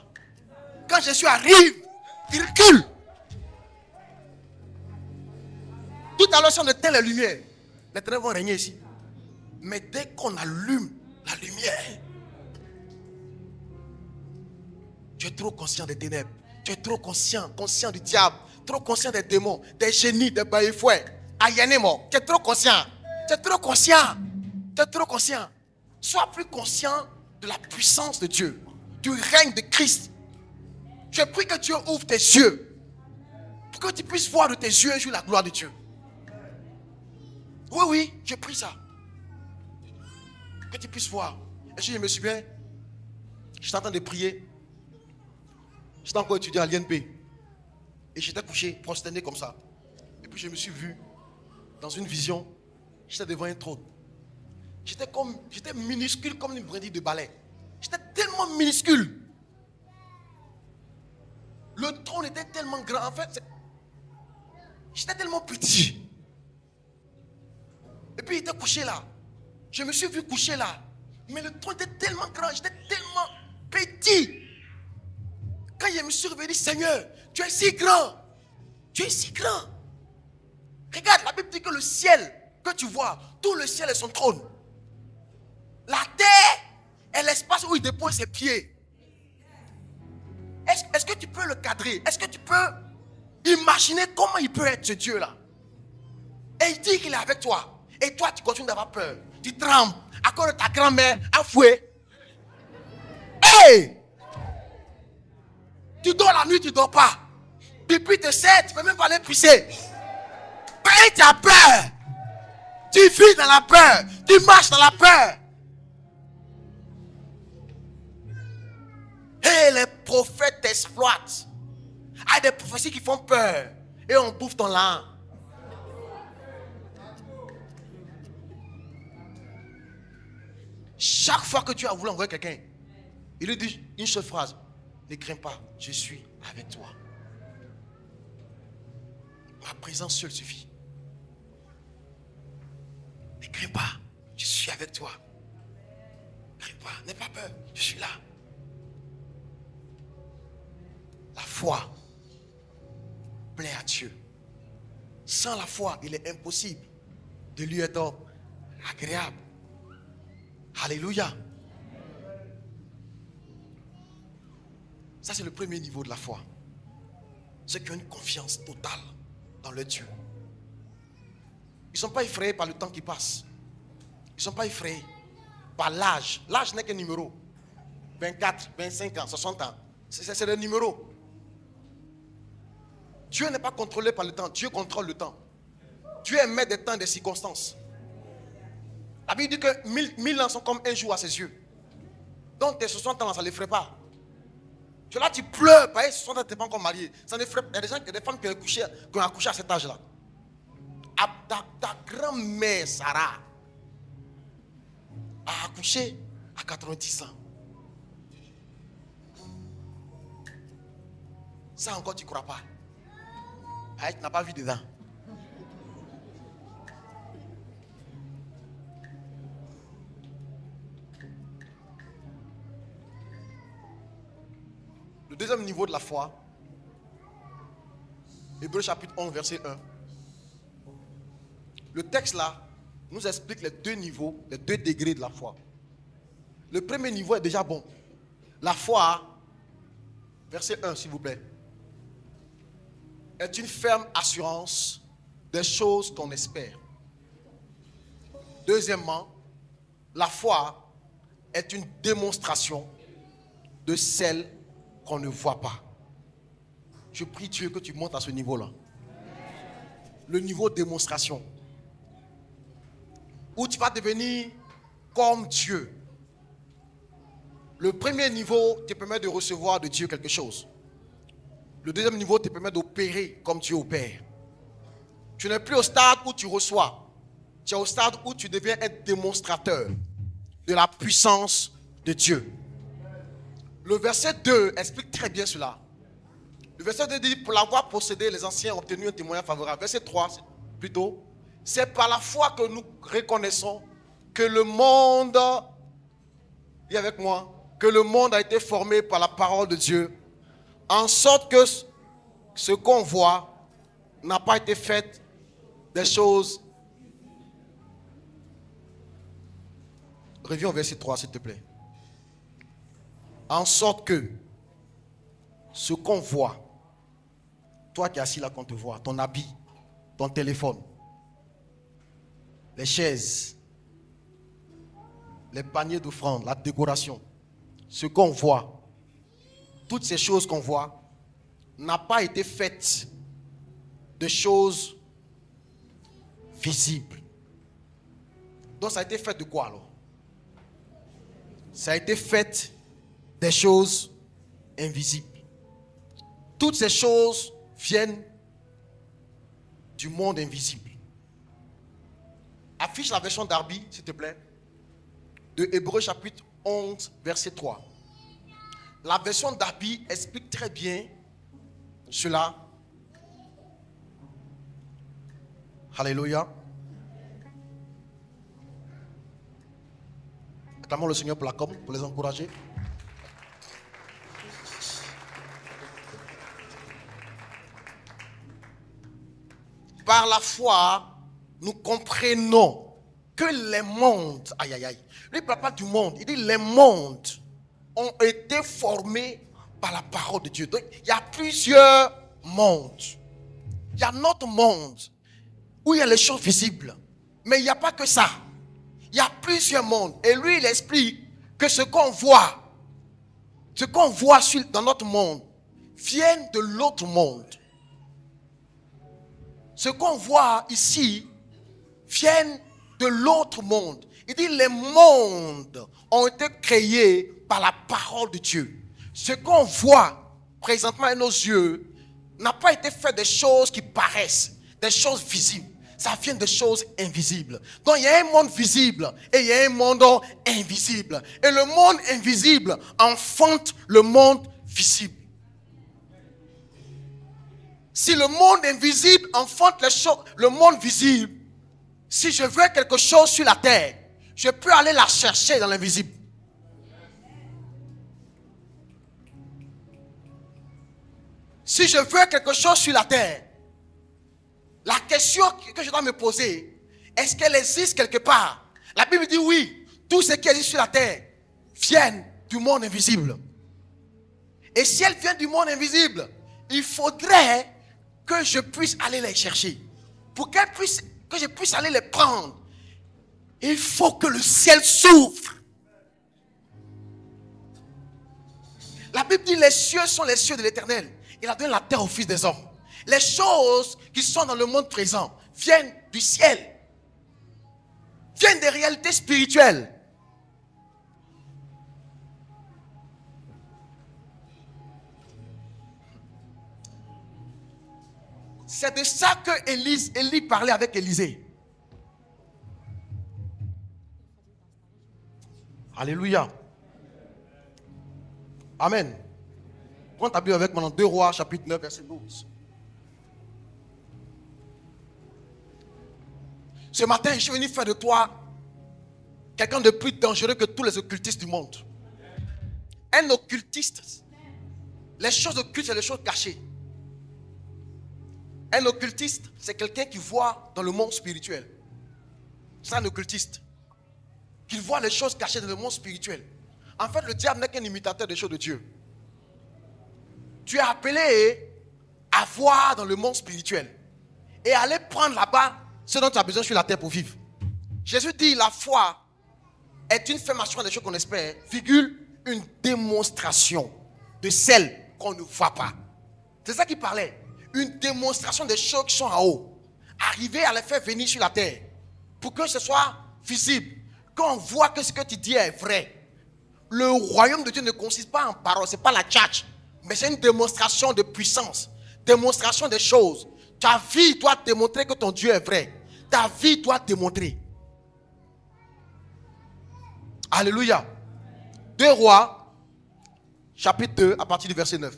Quand Jésus arrive, il recule. Tout à l'heure, si on éteint les lumières, les ténèbres vont régner ici. Mais dès qu'on allume la lumière, tu es trop conscient des ténèbres. Tu es trop conscient du diable, trop conscient des démons, des génies, des baïfouets. Ayanemo, tu es trop conscient. Tu es trop conscient. Tu es trop conscient. Sois plus conscient de la puissance de Dieu, du règne de Christ. Je prie que Dieu ouvre tes yeux pour que tu puisses voir de tes yeux un jour la gloire de Dieu. Oui, oui, je prie ça. Que tu puisses voir. Et je me souviens, j'étais en train de prier. J'étais encore étudiant à l'INP. Et j'étais couché, prosterné comme ça. Et puis je me suis vu dans une vision. J'étais devant un trône. J'étais minuscule comme une brindille de balai. J'étais tellement minuscule. Le trône était tellement grand. En fait, j'étais tellement petit. Et puis il était couché là. Je me suis vu coucher là. Mais le trône était tellement grand. J'étais tellement petit. Quand je me suis réveillé, Seigneur, tu es si grand. Tu es si grand. Regarde, la Bible dit que le ciel que tu vois, tout le ciel est son trône. La terre est l'espace où il dépose ses pieds. Est-ce que tu peux le cadrer? Est-ce que tu peux imaginer comment il peut être ce Dieu-là? Et il dit qu'il est avec toi. Et toi, tu continues d'avoir peur. Tu trembles à cause de ta grand-mère à fouet. Hey! Tu dors la nuit, tu ne dors pas. Depuis te sers, tu ne peux même pas aller pisser. Et tu as peur. Tu vis dans la peur. Tu marches dans la peur. Et les prophètes t'exploitent. Il y a des prophéties qui font peur. Et on bouffe ton lin. Chaque fois que tu as voulu envoyer quelqu'un, il lui dit une seule phrase. Ne crains pas, je suis avec toi. Ma présence seule suffit. Ne crains pas, je suis avec toi. Ne crains pas, n'aie pas peur, je suis là. La foi plaît à Dieu. Sans la foi, il est impossible de lui être agréable. Alléluia. Ça, c'est le premier niveau de la foi. Ceux qui ont une confiance totale dans leur Dieu. Ils ne sont pas effrayés par le temps qui passe. Ils ne sont pas effrayés par l'âge. L'âge n'est qu'un numéro. 24, 25 ans, 60 ans. C'est le numéro. Dieu n'est pas contrôlé par le temps. Dieu contrôle le temps. Dieu est maître des temps et des circonstances. La Bible dit que 1000 ans sont comme un jour à ses yeux. Donc tes 60 ans, ça ne l'effraie pas. Tu là, tu pleures, parce que 60 ans, tu n'es pas encore marié. Ça ne effraie pas. Il y a des femmes qui ont accouché à cet âge-là. Ta grand-mère, Sarah, a accouché à 90 ans. Ça encore, tu ne crois pas. Ah, tu n'as pas vu dedans. Le deuxième niveau de la foi, Hébreux chapitre 11, verset 1. Le texte là nous explique les deux niveaux, les deux degrés de la foi. Le premier niveau est déjà bon. La foi, verset 1 s'il vous plaît, est une ferme assurance des choses qu'on espère. Deuxièmement, la foi est une démonstration de celle qu'on ne voit pas. Je prie Dieu que tu montes à ce niveau-là. Le niveau démonstration. Où tu vas devenir comme Dieu. Le premier niveau te permet de recevoir de Dieu quelque chose. Le deuxième niveau te permet d'opérer comme Dieu opère. Tu n'es plus au stade où tu reçois. Tu es au stade où tu deviens être démonstrateur de la puissance de Dieu. Le verset 2 explique très bien cela. Le verset 2 dit, pour l'avoir possédé, les anciens ont obtenu un témoignage favorable. Verset 3, plutôt, c'est par la foi que nous reconnaissons que le monde, dis avec moi, que le monde a été formé par la parole de Dieu, en sorte que ce qu'on voit n'a pas été fait des choses. Reviens au verset 3, s'il te plaît. En sorte que ce qu'on voit, toi qui es assis là qu'on te voit, ton habit, ton téléphone, les chaises, les paniers d'offrande, la décoration, ce qu'on voit, toutes ces choses qu'on voit, n'a pas été faites de choses visibles. Donc ça a été fait de quoi alors? Ça a été fait des choses invisibles. Toutes ces choses viennent du monde invisible. Affiche la version Darby, s'il te plaît, de Hébreux chapitre 11, verset 3. La version Darby explique très bien cela. Alléluia. Acclamons le Seigneur pour la com, pour les encourager. Par la foi, nous comprenons que les mondes, aïe aïe aïe, lui ne parle pas du monde, il dit les mondes ont été formés par la parole de Dieu. Donc il y a plusieurs mondes. Il y a notre monde où il y a les choses visibles, mais il n'y a pas que ça. Il y a plusieurs mondes. Et lui, il explique que ce qu'on voit dans notre monde, vient de l'autre monde. Ce qu'on voit ici, vient de l'autre monde. Il dit les mondes ont été créés par la parole de Dieu. Ce qu'on voit présentement à nos yeux n'a pas été fait des choses qui paraissent, des choses visibles. Ça vient de choses invisibles. Donc il y a un monde visible et il y a un monde invisible. Et le monde invisible enfante le monde visible. Si le monde invisible enfante le monde visible, si je veux quelque chose sur la terre, je peux aller la chercher dans l'invisible. Si je veux quelque chose sur la terre, la question que je dois me poser, est-ce qu'elle existe quelque part? La Bible dit oui, tout ce qui existe sur la terre vient du monde invisible. Et si elle vient du monde invisible, il faudrait que je puisse aller les chercher. Pour que je puisse aller les prendre, il faut que le ciel s'ouvre. La Bible dit les cieux sont les cieux de l'Éternel. Il a donné la terre au Fils des hommes. Les choses qui sont dans le monde présent viennent du ciel. Viennent des réalités spirituelles. C'est de ça que Élie parlait avec Élisée. Alléluia. Amen. Prends ta Bible avec moi dans 2 Rois, chapitre 9, verset 12. Ce matin, je suis venu faire de toi quelqu'un de plus dangereux que tous les occultistes du monde. Un occultiste, les choses occultes, c'est les choses cachées. Un occultiste, c'est quelqu'un qui voit dans le monde spirituel. C'est un occultiste. Qui voit les choses cachées dans le monde spirituel. En fait, le diable n'est qu'un imitateur des choses de Dieu. Tu es appelé à voir dans le monde spirituel. Et aller prendre là-bas ce dont tu as besoin sur la terre pour vivre. Jésus dit, la foi est une ferme assurance des choses qu'on espère, virgule, une démonstration de celles qu'on ne voit pas. C'est ça qu'il parlait. Une démonstration des choses qui sont en haut. Arriver à les faire venir sur la terre. Pour que ce soit visible. Qu'on voit que ce que tu dis est vrai. Le royaume de Dieu ne consiste pas en parole. Ce n'est pas la tchatch. Mais c'est une démonstration de puissance. Démonstration des choses. Ta vie doit démontrer que ton Dieu est vrai. Ta vie doit démontrer. Alléluia. 2 Rois, chapitre 2, à partir du verset 9.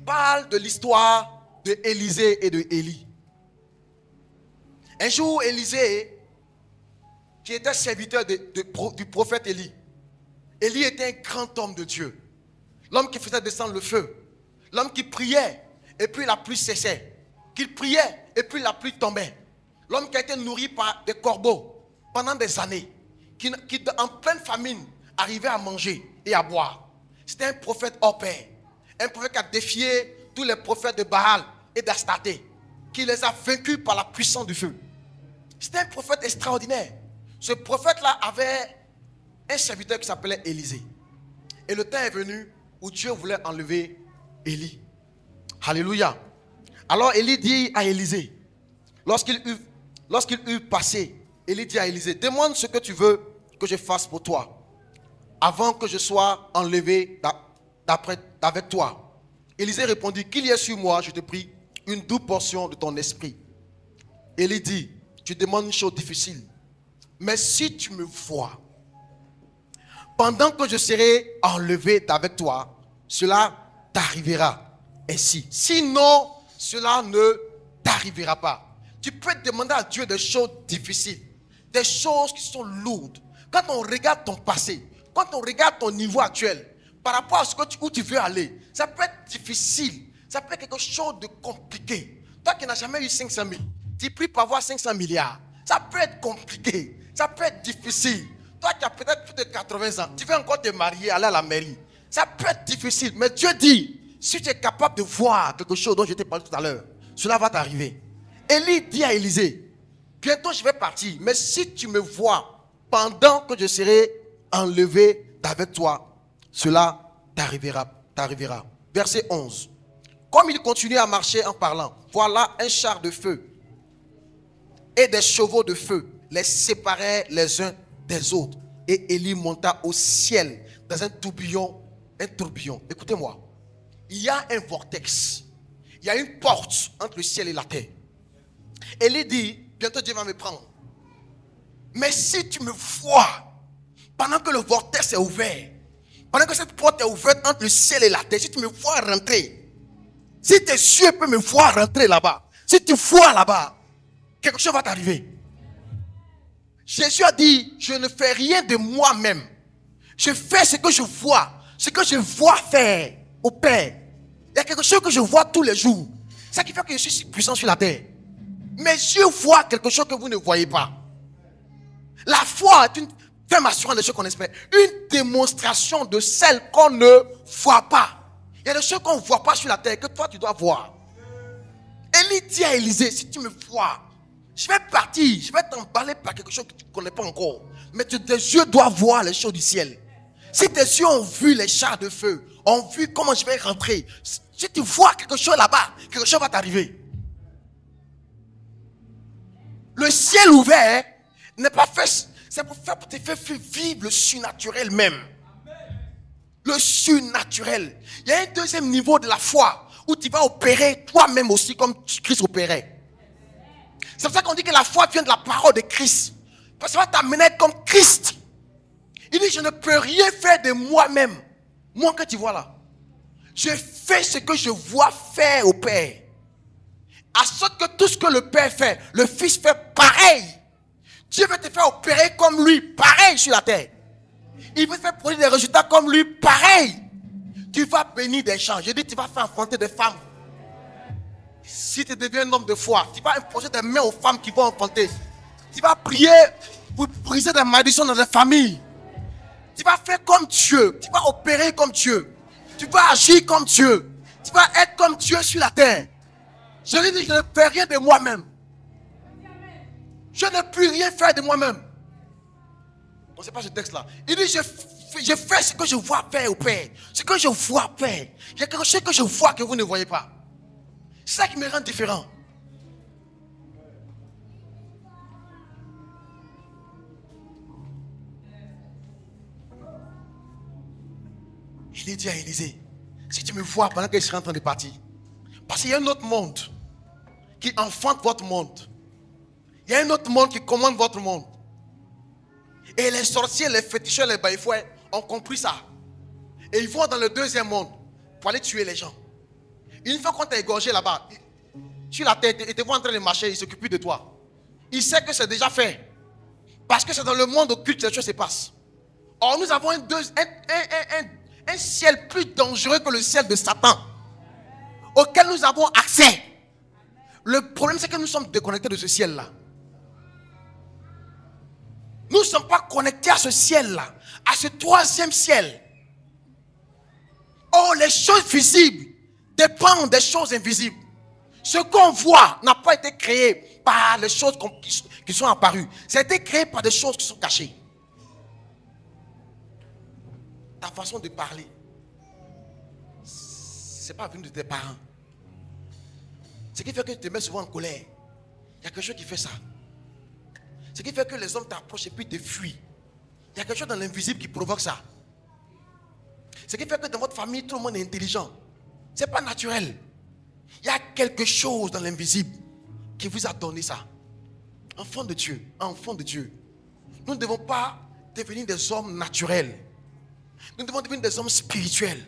Parle de l'histoire de Élisée et de Élie. Un jour, Élisée, qui était serviteur du prophète Élie. Élie était un grand homme de Dieu. L'homme qui faisait descendre le feu. L'homme qui priait et puis la pluie cessait. Qu'il priait et puis la pluie tombait. L'homme qui a été nourri par des corbeaux pendant des années. Qui en pleine famine arrivait à manger et à boire. C'était un prophète hors pair. Un prophète qui a défié tous les prophètes de Baal et d'Astarté. Qui les a vaincus par la puissance du feu. C'était un prophète extraordinaire. Ce prophète-là avait un serviteur qui s'appelait Élisée. Et le temps est venu où Dieu voulait enlever Élie. Alléluia. Alors Élie dit à Élisée, lorsqu'il eut passé, Élie dit à Élisée, demande ce que tu veux que je fasse pour toi, avant que je sois enlevé d'avec toi. Élisée répondit, qu'il y ait sur moi, je te prie, une double portion de ton esprit. Élie dit, tu demandes une chose difficile, mais si tu me vois, pendant que je serai enlevé d'avec toi, cela t'arrivera ainsi. Sinon, cela ne t'arrivera pas. Tu peux demander à Dieu des choses difficiles, des choses qui sont lourdes. Quand on regarde ton passé, quand on regarde ton niveau actuel, par rapport à où tu veux aller, ça peut être difficile, ça peut être quelque chose de compliqué. Toi qui n'as jamais eu 500 000, tu pries pour avoir 500 milliards. Ça peut être compliqué, ça peut être difficile. Toi qui as peut-être plus de 80 ans, tu veux encore te marier, aller à la mairie. Ça peut être difficile, mais Dieu dit, si tu es capable de voir quelque chose dont je t'ai parlé tout à l'heure, cela va t'arriver. Élie dit à Élisée, bientôt je vais partir, mais si tu me vois pendant que je serai enlevé d'avec toi, cela t'arrivera. Verset 11. Comme il continuait à marcher en parlant, voilà un char de feu et des chevaux de feu les séparaient les uns des autres. Et Élie monta au ciel dans un tourbillon. Écoutez-moi. Il y a un vortex. Il y a une porte entre le ciel et la terre. Élie dit, bientôt Dieu va me prendre. Mais si tu me vois, pendant que le vortex est ouvert, pendant que cette porte est ouverte entre le ciel et la terre, si tu me vois rentrer, si tes yeux peuvent me voir rentrer là-bas, si tu vois là-bas, quelque chose va t'arriver. Jésus a dit, je ne fais rien de moi-même. Je fais ce que je vois faire au Père. Il y a quelque chose que je vois tous les jours. C'est ça qui fait que je suis si puissant sur la terre. Mes yeux voient quelque chose que vous ne voyez pas. La foi est une ferme assurance de ce qu'on espère. Une démonstration de celle qu'on ne voit pas. Il y a des choses qu'on ne voit pas sur la terre que toi tu dois voir. Élie dit à Élisée, si tu me vois, je vais partir, je vais t'emballer par quelque chose que tu ne connais pas encore. Mais tes yeux doivent voir les choses du ciel. Si tes yeux ont vu les chars de feu, ont vu comment je vais rentrer, si tu vois quelque chose là-bas, quelque chose va t'arriver. Le ciel ouvert n'est pas fait, c'est pour te faire vivre le surnaturel même. Le surnaturel. Il y a un deuxième niveau de la foi où tu vas opérer toi-même aussi comme Christ opérait. C'est pour ça qu'on dit que la foi vient de la parole de Christ. Parce que ça va t'amener comme Christ. Il dit, je ne peux rien faire de moi-même. Moi que tu vois là. Je fais ce que je vois faire au Père. À ce que tout ce que le Père fait, le Fils fait pareil. Dieu veut te faire opérer comme lui, pareil sur la terre. Il veut te faire produire des résultats comme lui, pareil. Tu vas bénir des gens. Je dis, tu vas faire enfanter des femmes. Si tu deviens un homme de foi, tu vas imposer des mains aux femmes qui vont enfanter. Tu vas prier pour briser des malédictions dans les familles. Tu vas faire comme Dieu. Tu vas opérer comme Dieu. Tu vas agir comme Dieu. Tu vas être comme Dieu sur la terre. Je lui dis, je ne fais rien de moi-même. Je ne peux rien faire de moi-même. Bon, c'est pas ce texte-là. Il dit, je fais ce que je vois faire au Père. Ce que je vois faire. Il y a quelque chose que je vois que vous ne voyez pas. C'est ça qui me rend différent. Il dit à Élisée, si tu me vois pendant que je serai en train de partir, parce qu'il y a un autre monde qui enfante votre monde. Il y a un autre monde qui commande votre monde. Et les sorciers, les féticheurs, les baïfouets ont compris ça. Et ils vont dans le deuxième monde pour aller tuer les gens. Une fois qu'on t'a égorgé là-bas, sur la tête, et te voit en train de marcher, il s'occupe de toi. Il sait que c'est déjà fait. Parce que c'est dans le monde occulte que les choses se passent. Or, nous avons un ciel plus dangereux que le ciel de Satan, auquel nous avons accès. Le problème, c'est que nous sommes déconnectés de ce ciel-là. Nous ne sommes pas connectés à ce ciel-là, à ce troisième ciel. Oh, les choses visibles dépendent des choses invisibles. Ce qu'on voit n'a pas été créé par les choses qui sont apparues, ça a été créé par des choses qui sont cachées. Ta façon de parler, ce n'est pas venu de tes parents. Ce qui fait que tu te mets souvent en colère, il y a quelque chose qui fait ça. Ce qui fait que les hommes t'approchent et puis te fuient. Il y a quelque chose dans l'invisible qui provoque ça. Ce qui fait que dans votre famille, tout le monde est intelligent. Ce n'est pas naturel. Il y a quelque chose dans l'invisible qui vous a donné ça. Enfant de Dieu, enfant de Dieu. Nous ne devons pas devenir des hommes naturels. Nous devons devenir des hommes spirituels.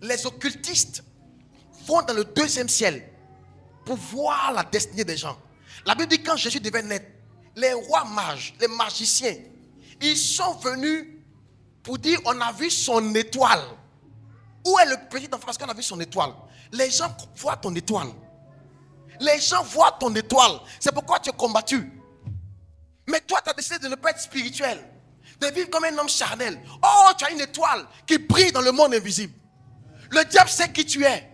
Les occultistes vont dans le deuxième ciel pour voir la destinée des gens. La Bible dit quand Jésus devait naître, les rois mages, les magiciens, ils sont venus pour dire on a vu son étoile. Où est le petit enfant parce qu'on a vu son étoile? Les gens voient ton étoile. Les gens voient ton étoile. C'est pourquoi tu es combattu. Mais toi, tu as décidé de ne pas être spirituel. De vivre comme un homme charnel. Oh, tu as une étoile qui brille dans le monde invisible. Le diable sait qui tu es.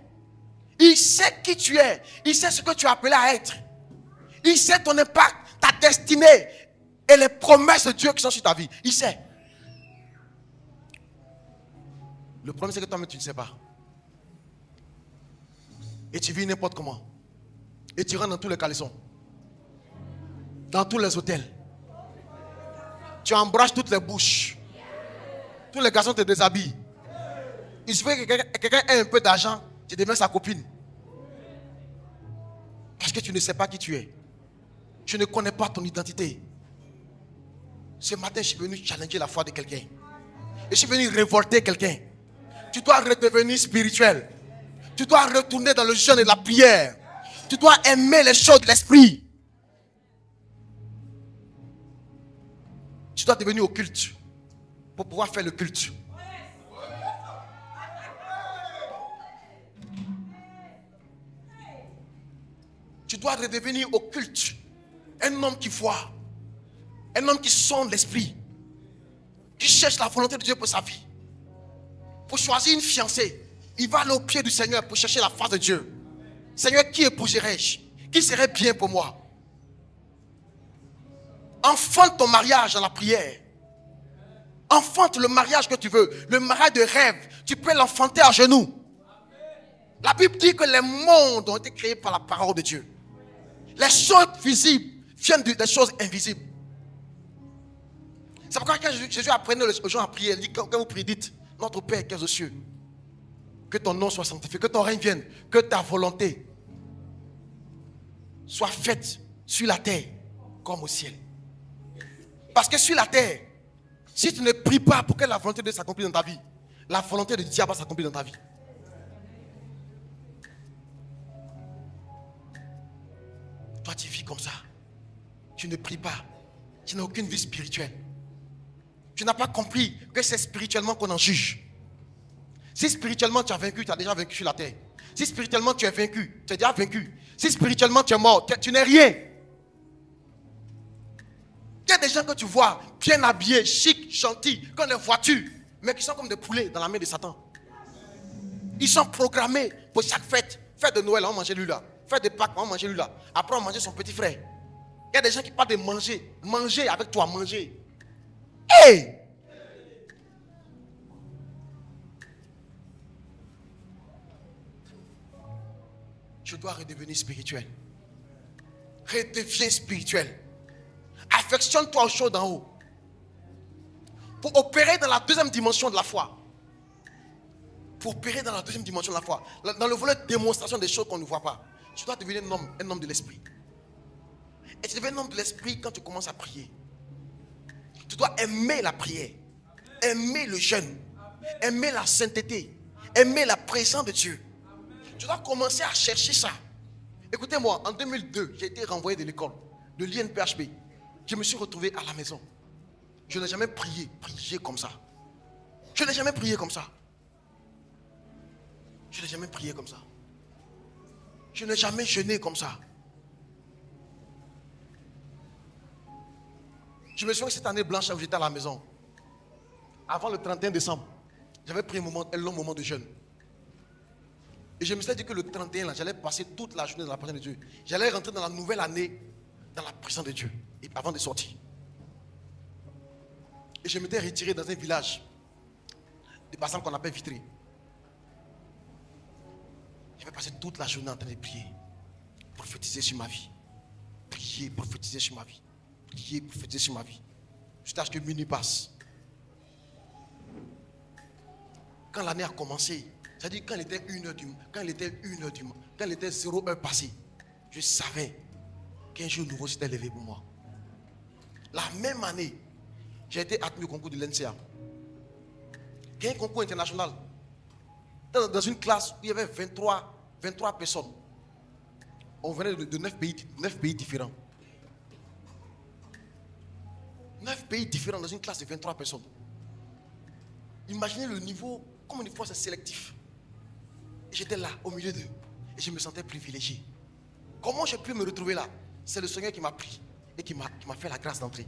Il sait qui tu es. Il sait ce que tu es appelé à être. Il sait ton impact, ta destinée et les promesses de Dieu qui sont sur ta vie. Il sait. Le problème, c'est que toi-même, tu ne sais pas. Et tu vis n'importe comment. Et tu rentres dans tous les caleçons. Dans tous les hôtels. Tu embrasses toutes les bouches. Tous les garçons te déshabillent. Il suffit que quelqu'un ait un peu d'argent, tu deviens sa copine. Parce que tu ne sais pas qui tu es. Tu ne connais pas ton identité. Ce matin, je suis venu challenger la foi de quelqu'un. Et je suis venu révolter quelqu'un. Tu dois redevenir spirituel. Tu dois retourner dans le jeûne et la prière. Tu dois aimer les choses de l'esprit. Tu dois devenir occulte pour pouvoir faire le culte. Tu dois redevenir occulte. Un homme qui voit. Un homme qui sonde l'esprit. Qui cherche la volonté de Dieu pour sa vie. Pour choisir une fiancée, il va aller au pied du Seigneur pour chercher la face de Dieu. Seigneur, qui épouserai-je? Qui serait bien pour moi? Enfante ton mariage dans la prière. Enfante le mariage que tu veux. Le mariage de rêve. Tu peux l'enfanter à genoux. La Bible dit que les mondes ont été créés par la parole de Dieu. Les choses visibles viennent des choses invisibles. C'est pourquoi quand Jésus apprenait aux gens à prier, il dit quand vous priez, dites notre Père qui est aux cieux, que ton nom soit sanctifié, que ton règne vienne, que ta volonté soit faite sur la terre comme au ciel. Parce que sur la terre, si tu ne pries pas pour que la volonté de Dieu s'accomplisse dans ta vie, la volonté de Dieu va s'accomplir dans ta vie. Toi, tu vis comme ça. Tu ne pries pas. Tu n'as aucune vie spirituelle. Tu n'as pas compris que c'est spirituellement qu'on en juge. Si spirituellement tu as vaincu, tu as déjà vaincu sur la terre. Si spirituellement tu es vaincu, tu as déjà vaincu. Si spirituellement tu es mort, tu n'es rien. Il y a des gens que tu vois bien habillés, chic, gentils, comme des voitures, mais qui sont comme des poulets dans la main de Satan. Ils sont programmés pour chaque fête. Fête de Noël, on va manger lui là. Fête de Pâques, on va manger lui là. Après, on va manger son petit frère. Il y a des gens qui parlent de manger. Manger avec toi, manger. Hey! Je dois redevenir spirituel. Redeviens spirituel. Affectionne-toi aux choses d'en haut. Pour opérer dans la deuxième dimension de la foi. Pour opérer dans la deuxième dimension de la foi. Dans le volet de démonstration des choses qu'on ne voit pas. Tu dois devenir un homme de l'esprit. Et tu deviens un homme de l'esprit quand tu commences à prier. Tu dois aimer la prière. Aimer le jeûne. Aimer la sainteté. Aimer la présence de Dieu. Tu dois commencer à chercher ça. Écoutez-moi, en 2002, j'ai été renvoyé de l'école, de l'INPHB. Je me suis retrouvé à la maison. Je n'ai jamais prié comme ça. Je n'ai jamais prié comme ça. Je n'ai jamais prié comme ça. Je n'ai jamais jeûné comme ça. Je me souviens que cette année blanche où j'étais à la maison, avant le 31 décembre, j'avais pris un long moment de jeûne. Et je me suis dit que le 31, là, j'allais passer toute la journée dans la présence de Dieu. J'allais rentrer dans la nouvelle année dans la présence de Dieu et avant de sortir. Et je m'étais retiré dans un village de Bassam qu'on appelle Vitré. J'avais passé toute la journée en train de prier, prophétiser sur ma vie. Prier, prophétiser sur ma vie. Prier, prophétiser sur ma vie. Jusqu'à ce que minuit passe. Quand l'année a commencé, c'est-à-dire quand il était 1h du matin, quand il était 0h passé, je savais qu'un jour nouveau s'était levé pour moi. La même année, j'ai été admis au concours de l'NCA. Il y a un concours international. Dans une classe où il y avait 23 personnes. On venait de 9 pays différents. 9 pays différents dans une classe de 23 personnes. Imaginez le niveau, comme une fois c'est sélectif. J'étais là, au milieu d'eux. Et je me sentais privilégié. Comment j'ai pu me retrouver là? C'est le Seigneur qui m'a pris et qui m'a fait la grâce d'entrer.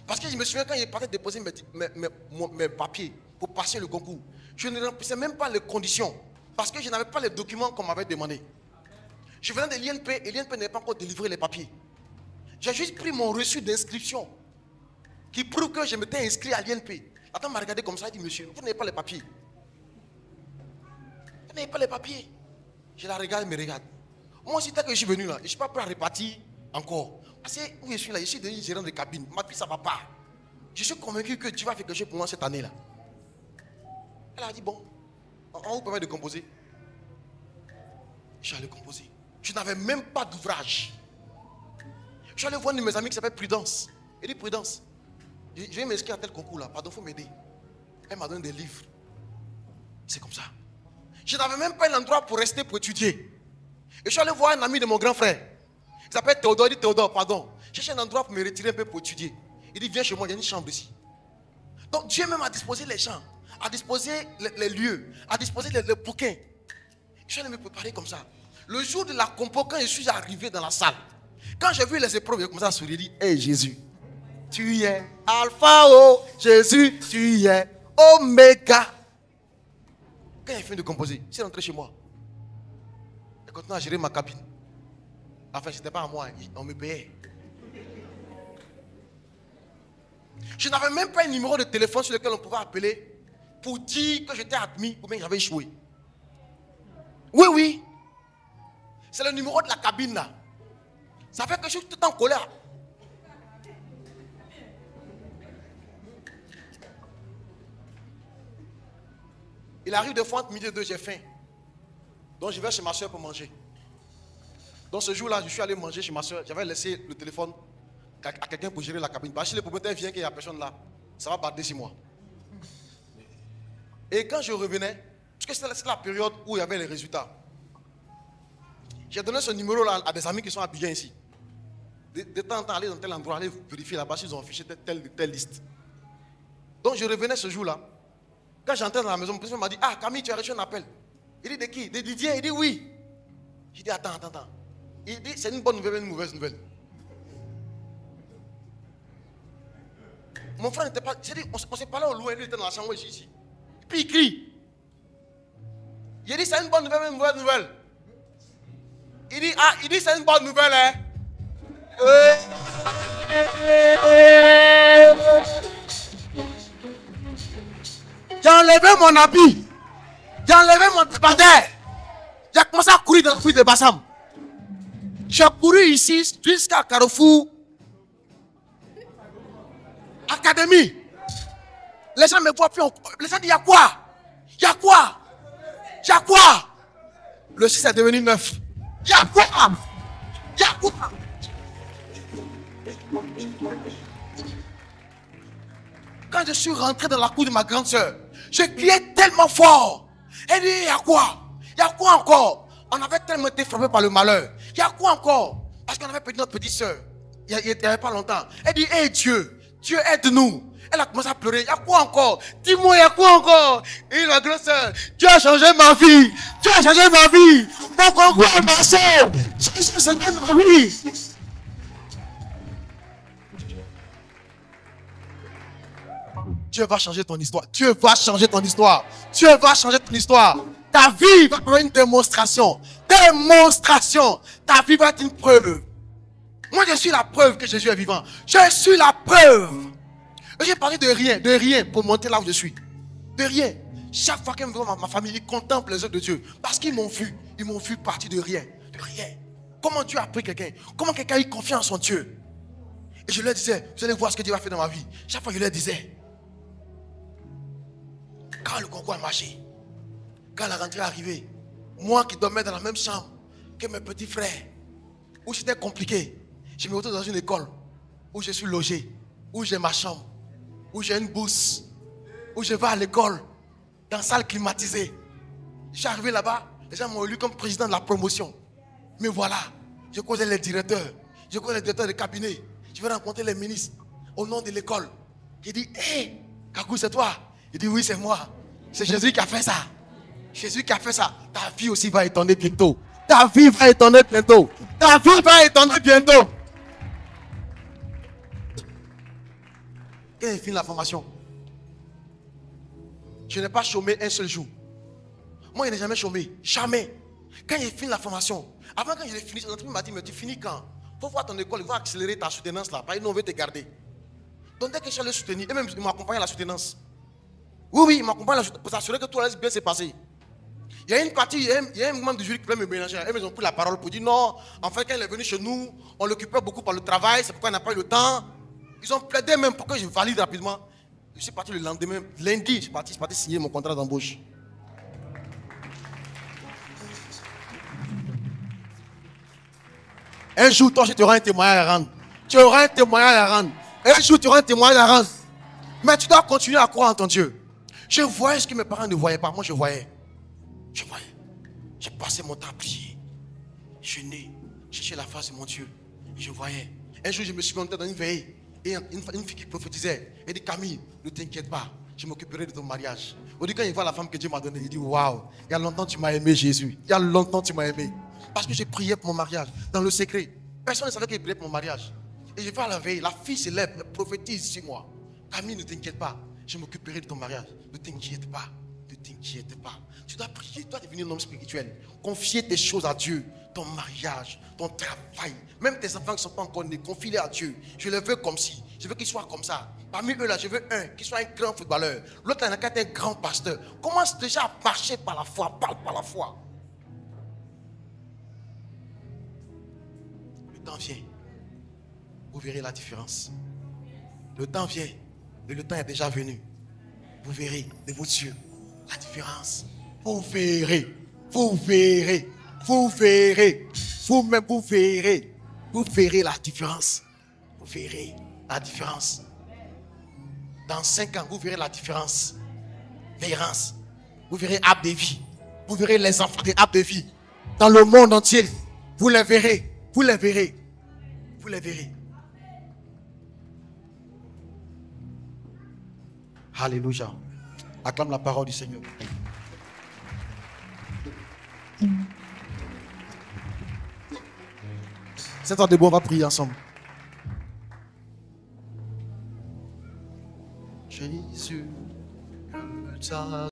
Parce que je me souviens quand il partait déposer mes papiers pour passer le concours. Je ne remplissais même pas les conditions. Parce que je n'avais pas les documents qu'on m'avait demandé. Je venais de l'INP et l'INP n'avait pas encore délivré les papiers. J'ai juste pris mon reçu d'inscription qui prouve que je m'étais inscrit à l'INP. La dame m'a regardé comme ça et dit, monsieur, vous n'avez pas les papiers. Vous n'avez pas les papiers. Je la regarde, elle me regarde. Moi aussi, tant que je suis venu là, je ne suis pas prêt à repartir encore. Parce que où je suis là, je suis devenu gérant de cabine. Ma fille, ça ne va pas. Je suis convaincu que tu vas faire quelque chose pour moi cette année-là. Elle a dit, bon, on vous permet de composer. Je suis allé composer. Je n'avais même pas d'ouvrage. Je suis allé voir une de mes amies qui s'appelle Prudence. Elle dit, Prudence, je vais m'inscrire à tel concours là. Pardon, il faut m'aider. Elle m'a donné des livres. C'est comme ça. Je n'avais même pas un endroit pour rester pour étudier. Et je suis allé voir un ami de mon grand frère. Il s'appelle Théodore. Il dit, Théodore, pardon. Je cherche un endroit pour me retirer un peu pour étudier. Il dit, viens chez moi, il y a une chambre ici. Donc Dieu même a disposé les gens, a disposé les lieux, a disposé les bouquins. Je suis allé me préparer comme ça. Le jour de la compo, quand je suis arrivé dans la salle, quand j'ai vu les épreuves, j'ai commencé à sourire. J'ai dit, hey Jésus, tu y es Alpha, oh Jésus, tu y es Oméga. Quand j'ai fini de composer, je suis rentré chez moi. J'ai continué à gérer ma cabine. Enfin, ce n'était pas à moi, on me payait. Je n'avais même pas un numéro de téléphone sur lequel on pouvait appeler pour dire que j'étais admis ou bien que j'avais échoué. Oui, oui. C'est le numéro de la cabine là. Ça fait que je suis tout en colère. Il arrive des fois entre midi et 2, j'ai faim. Donc je vais chez ma soeur pour manger. Donc ce jour-là, je suis allé manger chez ma soeur. J'avais laissé le téléphone à quelqu'un pour gérer la cabine. Parce que si le propriétaire vient qu'il n'y a personne là, ça va barder sur moi. Et quand je revenais, parce que c'est la période où il y avait les résultats, j'ai donné ce numéro-là à des amis qui sont à Abidjan ici. De temps en temps, aller dans tel endroit, aller vérifier là-bas s'ils ont affiché telle liste. Donc je revenais ce jour-là. Quand j'entrais dans la maison, mon président m'a dit, ah Camille, tu as reçu un appel. Il dit, de qui? De Didier. Il dit, oui. J'ai dit, attends. Il dit, c'est une bonne nouvelle, une mauvaise nouvelle. Mon frère n'était pas... J'ai dit, on s'est parlé au loin, lui était dans la chambre ici. Puis il crie. J'ai dit, c'est une bonne nouvelle, une mauvaise nouvelle. Il dit, c'est une bonne nouvelle, hein. J'ai enlevé mon habit. J'ai enlevé mon débardeur. J'ai commencé à courir dans le puits de Bassam. J'ai couru ici jusqu'à Carrefour Académie. Les gens me voient plus. Les gens disent, il y a quoi? Il y a quoi? Il y a quoi? Le 6 est devenu 9. Il y a quoi? Il y a quoi? Quand je suis rentré dans la cour de ma grande soeur, je criais tellement fort. Elle dit, il y a quoi? Il y a quoi encore? On avait tellement été frappé par le malheur. Il y a quoi encore? Parce qu'on avait perdu notre petite soeur. Il n'y avait pas longtemps. Elle dit, hé Dieu, Dieu aide-nous. Elle a commencé à pleurer. Il y a quoi encore? Dis-moi, il y a quoi encore? Et la grande soeur, Dieu a changé ma vie. Dieu a changé ma vie. Mon concours est passé. Dieu a changé ma vie. Dieu va changer ton histoire. Dieu va changer ton histoire. Dieu va changer ton histoire. Ta vie va prendre une démonstration. Démonstration. Ta vie va être une preuve. Moi, je suis la preuve que Jésus est vivant. Je suis la preuve. J'ai parlé de rien pour monter là où je suis. De rien. Chaque fois que ma famille contemple les œuvres de Dieu, parce qu'ils m'ont vu partir de rien. De rien. Comment Dieu a pris quelqu'un? Comment quelqu'un a eu confiance en son Dieu? Et je leur disais, vous allez voir ce que Dieu va faire dans ma vie. Chaque fois, je leur disais, quand le concours a marché, quand la rentrée est arrivée, moi qui dormais dans la même chambre que mes petits frères, où c'était compliqué, je me retrouve dans une école où je suis logé, où j'ai ma chambre, où j'ai une bourse, où je vais à l'école, dans une salle climatisée. Je suis arrivé là-bas, les gens m'ont élu comme président de la promotion. Mais voilà, je connais les directeurs, je connais les directeurs de cabinet, je vais rencontrer les ministres au nom de l'école. J'ai dit, hé, Kakou, c'est toi? Il dit, oui, c'est moi. C'est Jésus qui a fait ça. Jésus qui a fait ça. Ta vie aussi va étonner bientôt. Ta vie va étonner bientôt. Ta vie va étonner bientôt. Quand j'ai fini la formation, je n'ai pas chômé un seul jour. Moi, je n'ai jamais chômé. Jamais. Quand j'ai fini la formation, avant quand je l'ai fini, l'entreprise m'a dit, mais tu finis quand? Il faut voir ton école, il va accélérer ta soutenance là. Parce que nous, on veut te garder. Donc dès que je suis allé soutenir, et même ils m'accompagnent à la soutenance. Oui, ils m'accompagnent pour s'assurer que tout allait bien se passer. Il y a une partie, il y a un membre du jury qui voulait me mélanger. Ils ont pris la parole pour dire non, en fait, quand il est venu chez nous, on l'occupait beaucoup par le travail, c'est pourquoi il n'a pas eu le temps. Ils ont plaidé même pour que je valide rapidement. Je suis parti le lendemain, lundi, je suis parti signer mon contrat d'embauche. Un jour, toi, tu auras un témoignage à rendre. Tu auras un témoignage à rendre. Un jour, tu auras un témoignage à rendre. Mais tu dois continuer à croire en ton Dieu. Je voyais ce que mes parents ne voyaient pas. Moi, je voyais. Je voyais. J'ai passé mon temps à prier. Je n'ai cherché la face de mon Dieu. Je voyais. Un jour, je me suis monté dans une veillée. Et une fille qui prophétisait. Elle dit, Camille, ne t'inquiète pas. Je m'occuperai de ton mariage. Au début, quand il voit la femme que Dieu m'a donnée, il dit, waouh, il y a longtemps tu m'as aimé, Jésus. Il y a longtemps tu m'as aimé. Parce que j'ai prié pour mon mariage, dans le secret. Personne ne savait qu'il priait pour mon mariage. Et je vais à la veille, la fille se lève, elle prophétise sur moi. Camille, ne t'inquiète pas, je m'occuperai de ton mariage. Ne t'inquiète pas, ne t'inquiète pas. Tu dois prier, tu dois devenir un homme spirituel. Confier tes choses à Dieu, ton mariage, ton travail. Même tes enfants qui ne sont pas encore nés, confie-les à Dieu. Je les veux comme si, je veux qu'ils soient comme ça. Parmi eux là, je veux un qui soit un grand footballeur. L'autre là, qui est un grand pasteur. Commence déjà à marcher par la foi, parle par la foi. Le temps vient, vous verrez la différence. Le temps vient, et le temps est déjà venu. Vous verrez de vos yeux la différence. Vous verrez, vous verrez, vous verrez, vous-même vous verrez la différence. Vous verrez la différence. Dans 5 ans, vous verrez la différence. Vérance. Vous verrez Arbre de Vie. Vous verrez les enfants de Arbre de Vie. Dans le monde entier, vous les verrez. Vous les verrez. Vous les verrez. Alléluia. Acclame la parole du Seigneur. C'est temps de bon, on va prier ensemble. Jésus,